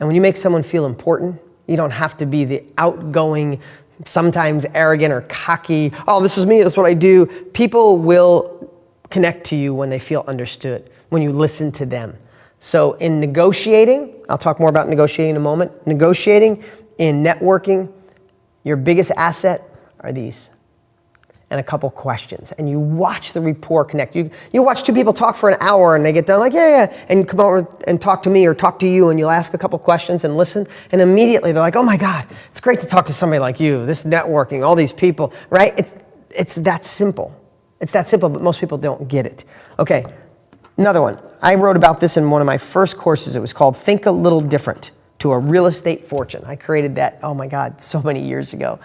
And when you make someone feel important, you don't have to be the outgoing, sometimes arrogant or cocky, oh, this is me, that's what I do. People will connect to you when they feel understood, when you listen to them. So in negotiating, I'll talk more about negotiating in a moment. Negotiating, in networking, your biggest asset are these. And a couple questions. And you watch the rapport connect. You watch 2 people talk for an hour and they get done like, yeah, and come over and talk to me or talk to you, and you'll ask a couple questions and listen. And immediately they're like, oh my God, it's great to talk to somebody like you. This networking, all these people, right? It's that simple. It's that simple, but most people don't get it. Okay. Another one. I wrote about this in one of my first courses. It was called Think a Little Different to a Real Estate Fortune. I created that, oh my God, so many years ago.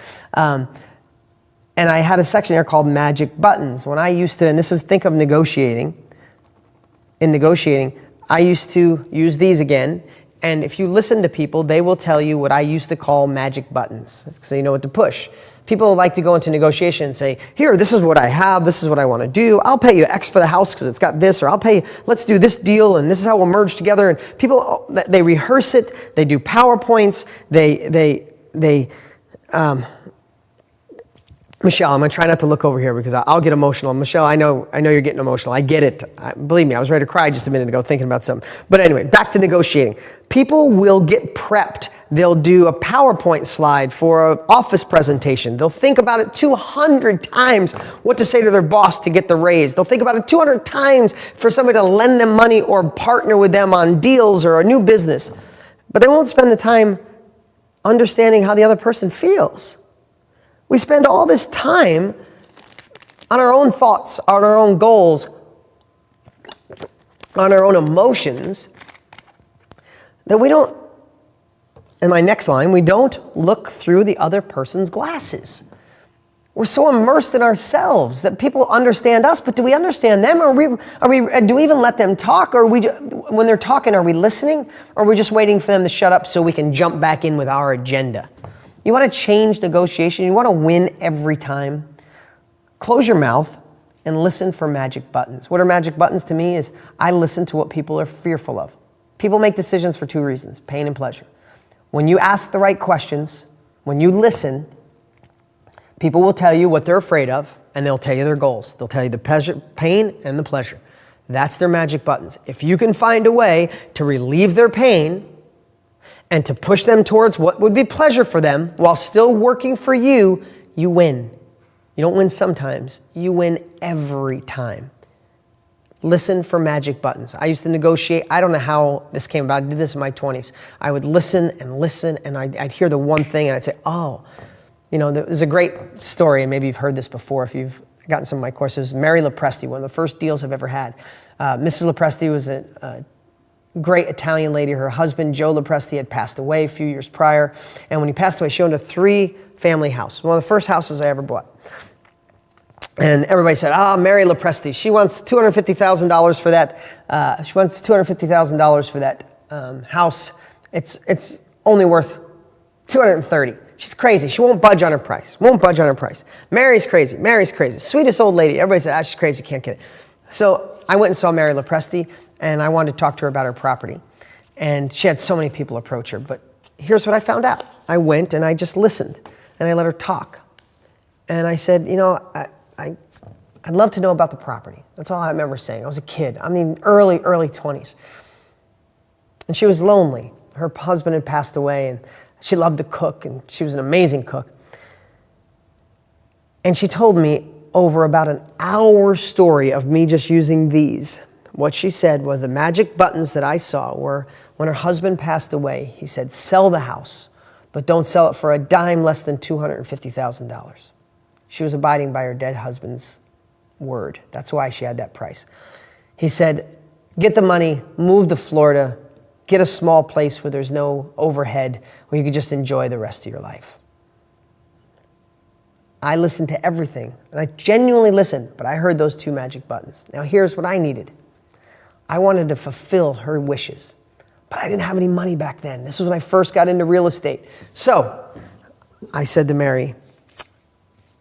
And I had a section there called Magic Buttons. When I used to, and this is, think of negotiating. In negotiating, I used to use these again. And if you listen to people, they will tell you what I used to call magic buttons, so you know what to push. People like to go into negotiation and say, here, this is what I have, this is what I want to do. I'll pay you X for the house because it's got this, or I'll pay you, let's do this deal, and this is how we'll merge together. And people, they rehearse it, they do PowerPoints, Michelle, I'm going to try not to look over here because I'll get emotional. Michelle, I know you're getting emotional. I get it. Believe me, I was ready to cry just a minute ago thinking about something. But anyway, back to negotiating. People will get prepped. They'll do a PowerPoint slide for an office presentation. They'll think about it 200 times what to say to their boss to get the raise. They'll think about it 200 times for somebody to lend them money or partner with them on deals or a new business. But they won't spend the time understanding how the other person feels. We spend all this time on our own thoughts, on our own goals, on our own emotions, that we don't, in my next line, we don't look through the other person's glasses. We're so immersed in ourselves that people understand us, but do we understand them? Or do we even let them talk? Or when they're talking, are we listening? Or are we just waiting for them to shut up so we can jump back in with our agenda? You want to change negotiation? You want to win every time? Close your mouth and listen for magic buttons. What are magic buttons to me is I listen to what people are fearful of. People make decisions for two reasons, pain and pleasure. When you ask the right questions, when you listen, people will tell you what they're afraid of, and they'll tell you their goals. They'll tell you the pain and the pleasure. That's their magic buttons. If you can find a way to relieve their pain and to push them towards what would be pleasure for them while still working for you, you win. You don't win sometimes. You win every time. Listen for magic buttons. I used to negotiate. I don't know how this came about. I did this in my 20s. I would listen, and I'd hear the one thing, and I'd say, oh, there's a great story, and maybe you've heard this before if you've gotten some of my courses. Mary Lopresti, one of the first deals I've ever had. Mrs. Lopresti was a great Italian lady. Her husband, Joe Lopresti, had passed away a few years prior, and when he passed away, she owned a 3-family house, one of the first houses I ever bought. And everybody said, Mary Lopresti, she wants $250,000 for that. She wants $250,000 for that house. It's only worth $230,000. She's crazy. She won't budge on her price. Mary's crazy. Sweetest old lady. Everybody said, she's crazy, can't get it. So I went and saw Mary Lopresti, and I wanted to talk to her about her property. And she had so many people approach her. But here's what I found out. I went and I just listened, and I let her talk. And I said, I'd love to know about the property. That's all I remember saying. I was a kid. Early 20s. And she was lonely. Her husband had passed away, and she loved to cook, and she was an amazing cook. And she told me over about an hour story of me just using these. What she said was the magic buttons that I saw were when her husband passed away, he said, sell the house, but don't sell it for a dime less than $250,000. She was abiding by her dead husband's word. That's why she had that price. He said, get the money, move to Florida, get a small place where there's no overhead, where you can just enjoy the rest of your life. I listened to everything, and I genuinely listened, but I heard those 2 magic buttons. Now here's what I needed. I wanted to fulfill her wishes, but I didn't have any money back then. This was when I first got into real estate. So I said to Mary,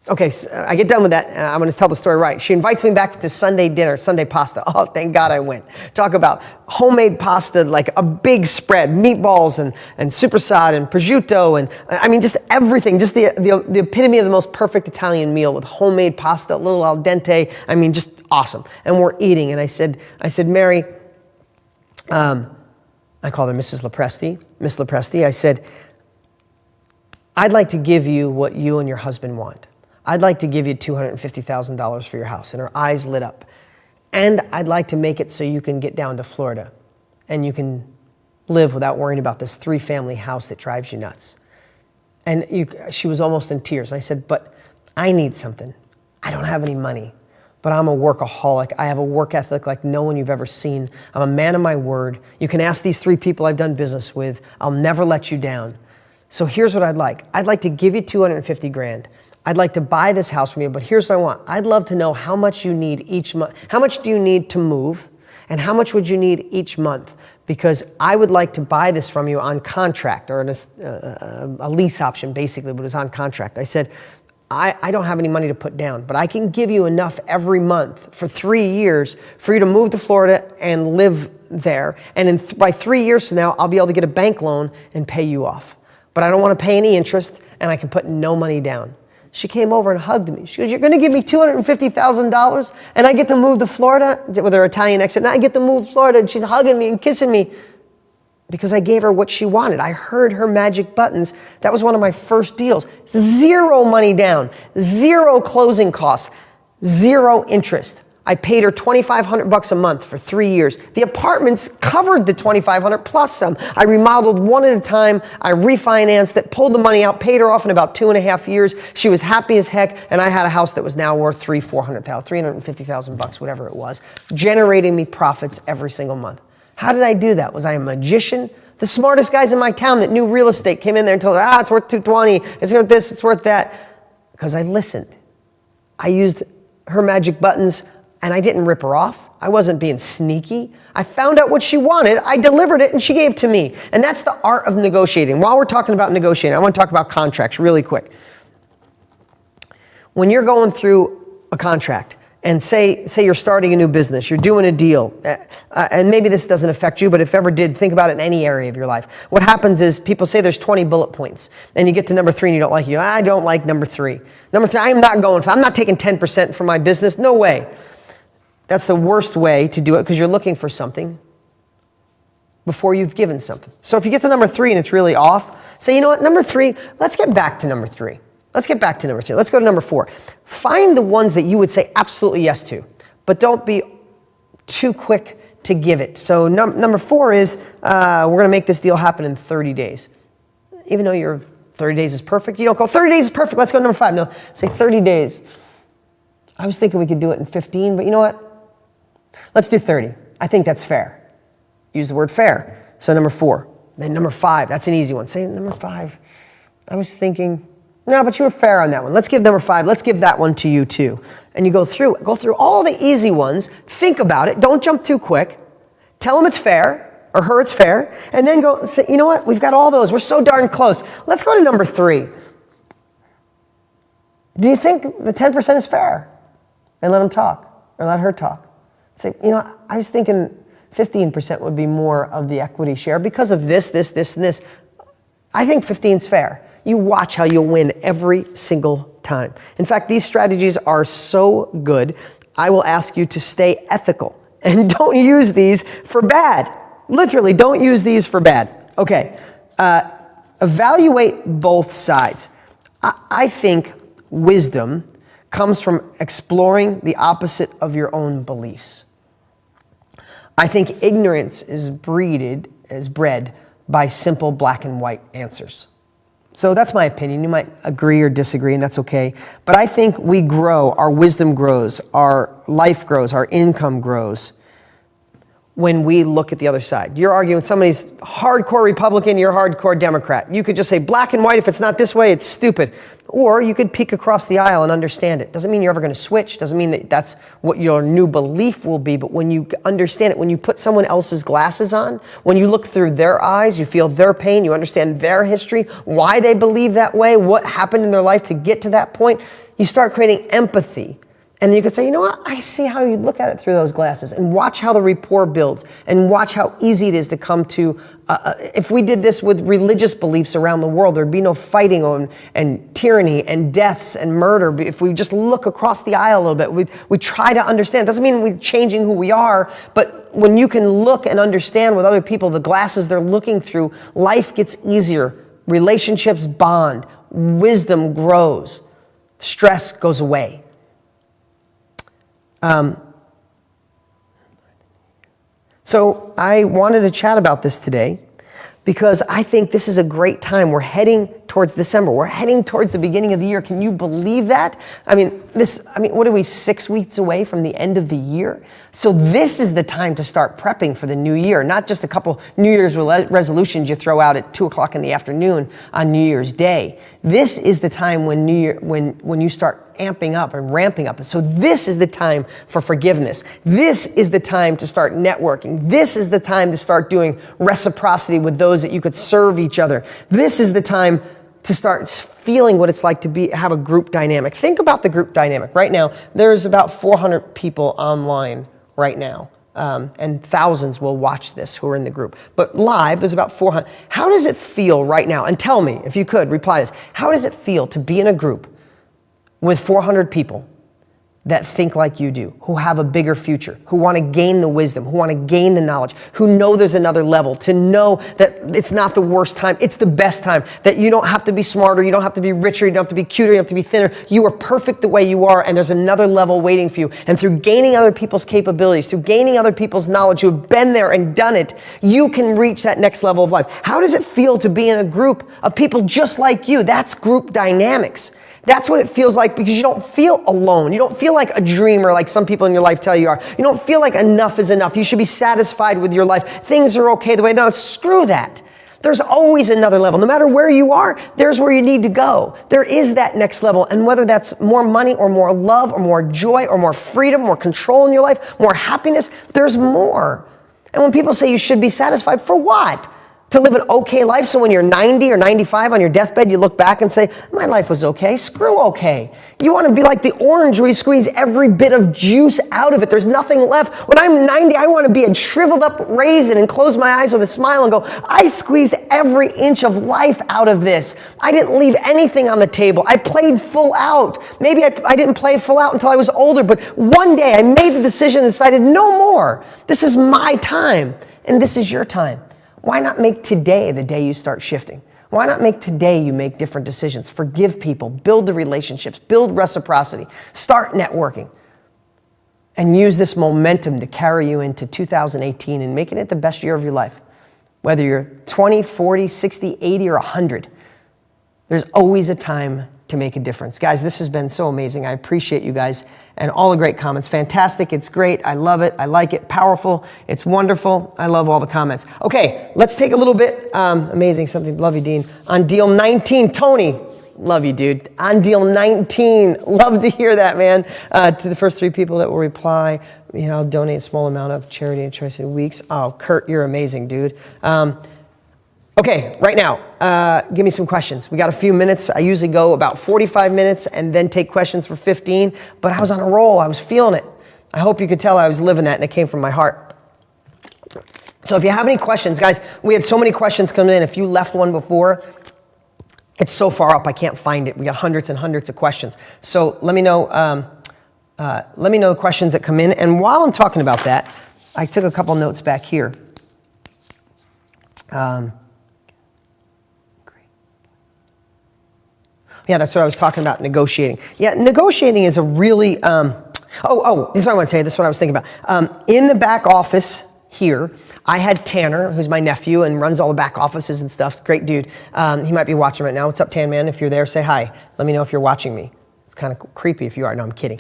okay, so I get done with that, and I'm going to tell the story right. She invites me back to Sunday dinner, Sunday pasta. Oh, thank God I went. Talk about homemade pasta, like a big spread, meatballs and supersad and prosciutto, and just everything, just the epitome of the most perfect Italian meal with homemade pasta, a little al dente. Just awesome. And we're eating, and I said, Mary, I called her Mrs. Lopresti, Miss Lopresti. I said, I'd like to give you what you and your husband want. I'd like to give you $250,000 for your house. And her eyes lit up. And I'd like to make it so you can get down to Florida and you can live without worrying about this 3-family house that drives you nuts. And she was almost in tears. I said, but I need something. I don't have any money, but I'm a workaholic. I have a work ethic like no one you've ever seen. I'm a man of my word. You can ask these 3 people I've done business with. I'll never let you down. So here's what I'd like. I'd like to give you $250,000. I'd like to buy this house from you, but here's what I want. I'd love to know how much you need each month. How much do you need to move? And how much would you need each month? Because I would like to buy this from you on contract, or a lease option, basically, but it was on contract. I said, I don't have any money to put down, but I can give you enough every month for 3 years for you to move to Florida and live there. And by 3 years from now, I'll be able to get a bank loan and pay you off. But I don't want to pay any interest, and I can put no money down. She came over and hugged me. She goes, you're going to give me $250,000 and I get to move to Florida with her Italian accent. And I get to move to Florida, and she's hugging me and kissing me because I gave her what she wanted. I heard her magic buttons. That was one of my first deals. 0 money down, 0 closing costs, 0 interest. I paid her $2,500 a month for 3 years. The apartments covered the $2,500 plus some. I remodeled one at a time. I refinanced it, pulled the money out, paid her off in about 2.5 years. She was happy as heck, and I had a house that was now worth $350,000, whatever it was, generating me profits every single month. How did I do that? Was I a magician? The smartest guys in my town that knew real estate came in there and told her, it's worth $220, it's worth this, it's worth that. Because I listened. I used her magic buttons. And I didn't rip her off. I wasn't being sneaky. I found out what she wanted, I delivered it, and she gave it to me. And that's the art of negotiating. While we're talking about negotiating, I want to talk about contracts really quick. When you're going through a contract, and say you're starting a new business, you're doing a deal, and maybe this doesn't affect you, but if ever did, think about it in any area of your life. What happens is people say there's 20 bullet points, and you get to number 3 and you don't like it. I don't like number 3. Number 3, I'm not taking 10% from my business. No way. That's the worst way to do it because you're looking for something before you've given something. So if you get to number 3 and it's really off, say, you know what, number 3, let's get back to number 3. Let's get back to number 3. Let's go to number 4. Find the ones that you would say absolutely yes to, but don't be too quick to give it. So number 4 is we're going to make this deal happen in 30 days. Even though your 30 days is perfect, you don't go 30 days is perfect. Let's go to number 5. No, say 30 days. I was thinking we could do it in 15, but you know what? Let's do 30. I think that's fair. Use the word fair. So number 4. Then number 5. That's an easy one. Say number 5. I was thinking, no, but you were fair on that one. Let's give number 5. Let's give that one to you too. And you go through all the easy ones. Think about it. Don't jump too quick. Tell them it's fair, or her it's fair, and then go say, you know what? We've got all those. We're so darn close. Let's go to number 3. Do you think the 10% is fair? And let them talk, or let her talk. Say, you know, I was thinking 15% would be more of the equity share because of this, and this. I think 15 is fair. You watch how you'll win every single time. In fact, these strategies are so good, I will ask you to stay ethical and don't use these for bad. Literally, don't use these for bad. Okay, evaluate both sides. I think wisdom comes from exploring the opposite of your own beliefs. I think ignorance is bred by simple black and white answers. So that's my opinion. You might agree or disagree, and that's okay. But I think we grow, our wisdom grows, our life grows, our income grows when we look at the other side. You're arguing with somebody's hardcore Republican, you're hardcore Democrat. You could just say black and white, if it's not this way, it's stupid. Or you could peek across the aisle and understand it. Doesn't mean you're ever going to switch. Doesn't mean that that's what your new belief will be. But when you understand it, when you put someone else's glasses on, when you look through their eyes, you feel their pain, you understand their history, why they believe that way, what happened in their life to get to that point, you start creating empathy. And then you could say, you know what, I see how you look at it through those glasses, and watch how the rapport builds, and watch how easy it is to come to, if we did this with religious beliefs around the world, there'd be no fighting and tyranny and deaths and murder. If we just look across the aisle a little bit, we try to understand. It doesn't mean we're changing who we are, but when you can look and understand with other people the glasses they're looking through, life gets easier, relationships bond, wisdom grows, stress goes away. So I wanted to chat about this today because I think this is a great time. We're heading towards December. We're heading towards the beginning of the year. Can you believe that? What are we, 6 weeks away from the end of the year? So this is the time to start prepping for the new year, not just a couple New Year's resolutions you throw out at 2 o'clock in the afternoon on New Year's Day. This is the time when you start amping up and ramping up. So this is the time for forgiveness. This is the time to start networking. This is the time to start doing reciprocity with those that you could serve each other. This is the time to start feeling what it's like to have a group dynamic. Think about the group dynamic. Right now, there's about 400 people online right now. And thousands will watch this who are in the group. But live, there's about 400. How does it feel right now? And tell me, if you could, reply to this. How does it feel to be in a group with 400 people that think like you do, who have a bigger future, who want to gain the wisdom, who want to gain the knowledge, who know there's another level, to know that it's not the worst time, it's the best time, that you don't have to be smarter, you don't have to be richer, you don't have to be cuter, you don't have to be thinner. You are perfect the way you are, and there's another level waiting for you. And through gaining other people's capabilities, through gaining other people's knowledge who have been there and done it, you can reach that next level of life. How does it feel to be in a group of people just like you? That's group dynamics. That's what it feels like, because you don't feel alone. You don't feel like a dreamer like some people in your life tell you are. You don't feel like enough is enough. You should be satisfied with your life. Things are okay the way. No, screw that. There's always another level. No matter where you are, there's where you need to go. There is that next level. And whether that's more money or more love or more joy or more freedom, more control in your life, more happiness, there's more. And when people say you should be satisfied, for what? To live an okay life so when you're 90 or 95 on your deathbed, you look back and say, my life was okay. Screw okay. You want to be like the orange where you squeeze every bit of juice out of it. There's nothing left. When I'm 90, I want to be a shriveled up raisin and close my eyes with a smile and go, I squeezed every inch of life out of this. I didn't leave anything on the table. I played full out. Maybe I didn't play full out until I was older, but one day I made the decision and decided no more. This is my time and this is your time. Why not make today the day you start shifting? Why not make today you make different decisions? Forgive people, build the relationships, build reciprocity, start networking, and use this momentum to carry you into 2018 and making it the best year of your life. Whether you're 20, 40, 60, 80, or 100, there's always a time to make a difference. Guys, this has been so amazing. I appreciate you guys and all the great comments. Fantastic. It's great. I love it. I like it. Powerful. It's wonderful. I love all the comments. Okay, let's take a little bit. Amazing. Something. Love you, Dean. On deal 19, Tony. Love you, dude. On deal 19. Love to hear that, man. To the first 3 people that will reply, I'll donate a small amount of charity and choice in weeks. Oh, Kurt, you're amazing, dude. Okay, right now, give me some questions. We got a few minutes. I usually go about 45 minutes and then take questions for 15, but I was on a roll. I was feeling it. I hope you could tell I was living that and it came from my heart. So if you have any questions, guys, we had so many questions come in. If you left one before, it's so far up I can't find it. We got hundreds and hundreds of questions. So let me know the questions that come in. And while I'm talking about that, I took a couple notes back here. Yeah, that's what I was talking about, negotiating. Yeah, negotiating is a really, this is what I want to tell you. This is what I was thinking about. In the back office here, I had Tanner, who's my nephew and runs all the back offices and stuff. Great dude. He might be watching right now. What's up, Tan Man? If you're there, say hi. Let me know if you're watching me. It's kind of creepy if you are. No, I'm kidding.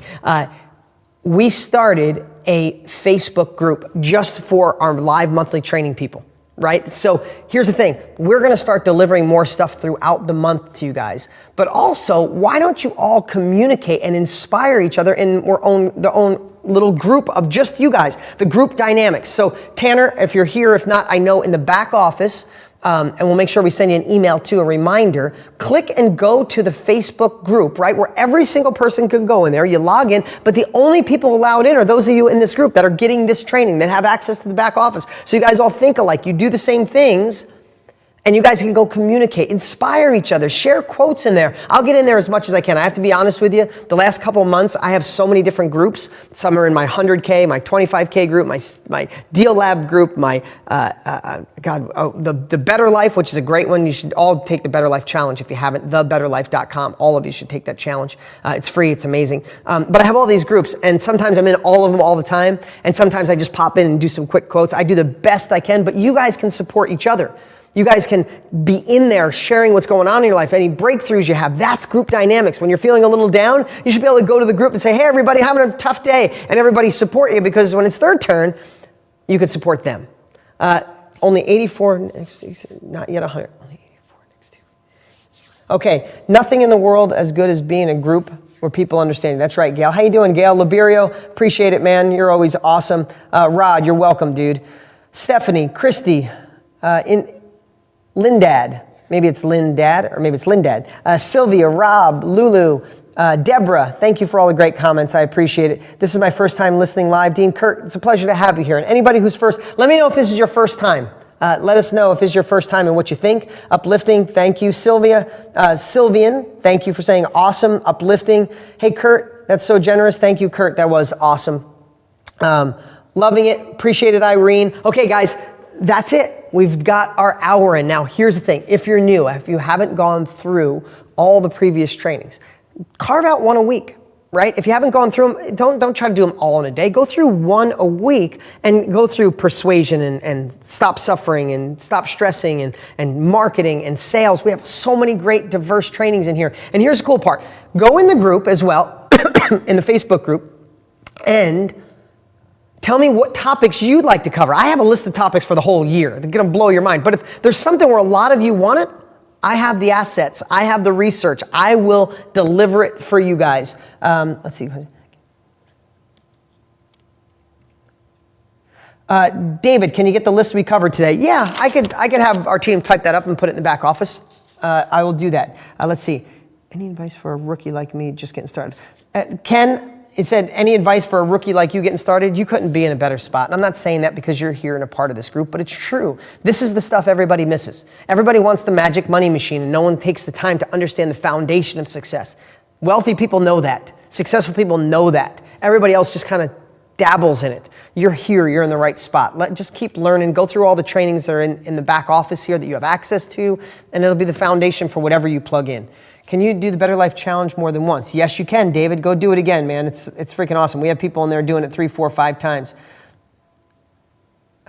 We started a Facebook group just for our live monthly training people. Right? So here's the thing. We're going to start delivering more stuff throughout the month to you guys. But also, why don't you all communicate and inspire each other in the own little group of just you guys, the group dynamics. So Tanner, if you're here, if not, I know in the back office, and we'll make sure we send you an email too, a reminder, click and go to the Facebook group, right? Where every single person can go in there. You log in, but the only people allowed in are those of you in this group that are getting this training, that have access to the back office. So you guys all think alike. You do the same things, and you guys can go communicate, inspire each other, share quotes in there. I'll get in there as much as I can. I have to be honest with you. The last couple of months, I have so many different groups. Some are in my 100K, my 25K group, my Deal Lab group, my, the Better Life, which is a great one. You should all take the Better Life Challenge if you haven't, thebetterlife.com. All of you should take that challenge. It's free. It's amazing. But I have all these groups, and sometimes I'm in all of them all the time, and sometimes I just pop in and do some quick quotes. I do the best I can, but you guys can support each other. You guys can be in there sharing what's going on in your life, any breakthroughs you have. That's group dynamics. When you're feeling a little down, you should be able to go to the group and say, hey, everybody, having a tough day. And everybody support you, because when it's their turn, you could support them. Only 84 next, not yet 100. Only 84 next year. Okay, nothing in the world as good as being a group where people understand. That's right, Gail. How you doing, Gail? Liberio, appreciate it, man. You're always awesome. Rod, you're welcome, dude. Stephanie, Christy, Lindad, maybe it's Lindad, or maybe it's Lindad. Sylvia, Rob, Lulu, Deborah, thank you for all the great comments. I appreciate it. This is my first time listening live. Dean, Kurt, it's a pleasure to have you here. And anybody who's first, let me know if this is your first time. Let us know if it's your first time and what you think. Uplifting, thank you. Sylvia, Sylvian, thank you for saying awesome, uplifting. Hey, Kurt, that's so generous. Thank you, Kurt. That was awesome. Loving it. Appreciate it, Irene. Okay, guys. That's it. We've got our hour in. Now, here's the thing. If you're new, if you haven't gone through all the previous trainings, carve out one a week, right? If you haven't gone through them, don't try to do them all in a day. Go through one a week and go through persuasion and stop suffering and stop stressing and marketing and sales. We have so many great diverse trainings in here. And here's the cool part. Go in the group as well, in the Facebook group, and Tell me what topics you'd like to cover. I have a list of topics for the whole year. They're going to blow your mind. But if there's something where a lot of you want it, I have the assets. I have the research. I will deliver it for you guys. Let's see. David, can you get the list we covered today? Yeah, I could have our team type that up and put it in the back office. I will do that. Let's see. Any advice for a rookie like me just getting started? Ken, it said, any advice for a rookie like you getting started? You couldn't be in a better spot. And I'm not saying that because you're here and a part of this group, but it's true. This is the stuff everybody misses. Everybody wants the magic money machine, and no one takes the time to understand the foundation of success. Wealthy people know that. Successful people know that. Everybody else just kind of dabbles in it. You're here, you're in the right spot. Just keep learning, go through all the trainings that are in the back office here that you have access to, and it'll be the foundation for whatever you plug in. Can you do the Better Life Challenge more than once? Yes, you can, David. Go do it again, man. It's freaking awesome. We have people in there doing it 3, 4, 5 times.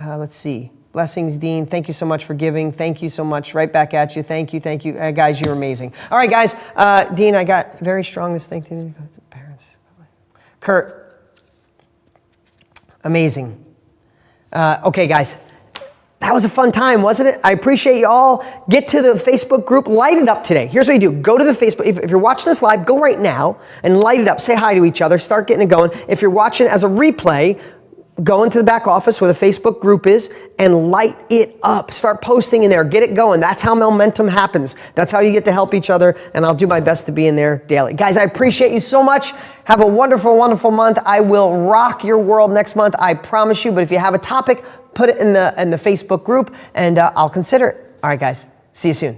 Let's see. Blessings, Dean. Thank you so much for giving. Thank you so much. Right back at you. Thank you. Thank you. Guys, you're amazing. All right, guys. Dean, I got very strong this thing. Parents. Kurt. Amazing. Okay, guys. That was a fun time, wasn't it? I appreciate you all. Get to the Facebook group. Light it up today. Here's what you do. Go to the Facebook. If you're watching this live, go right now and light it up. Say hi to each other. Start getting it going. If you're watching as a replay, go into the back office where the Facebook group is and light it up. Start posting in there. Get it going. That's how momentum happens. That's how you get to help each other, and I'll do my best to be in there daily. Guys, I appreciate you so much. Have a wonderful, wonderful month. I will rock your world next month, I promise you. But if you have a topic, put it in the Facebook group, and I'll consider it. All right, guys. See you soon.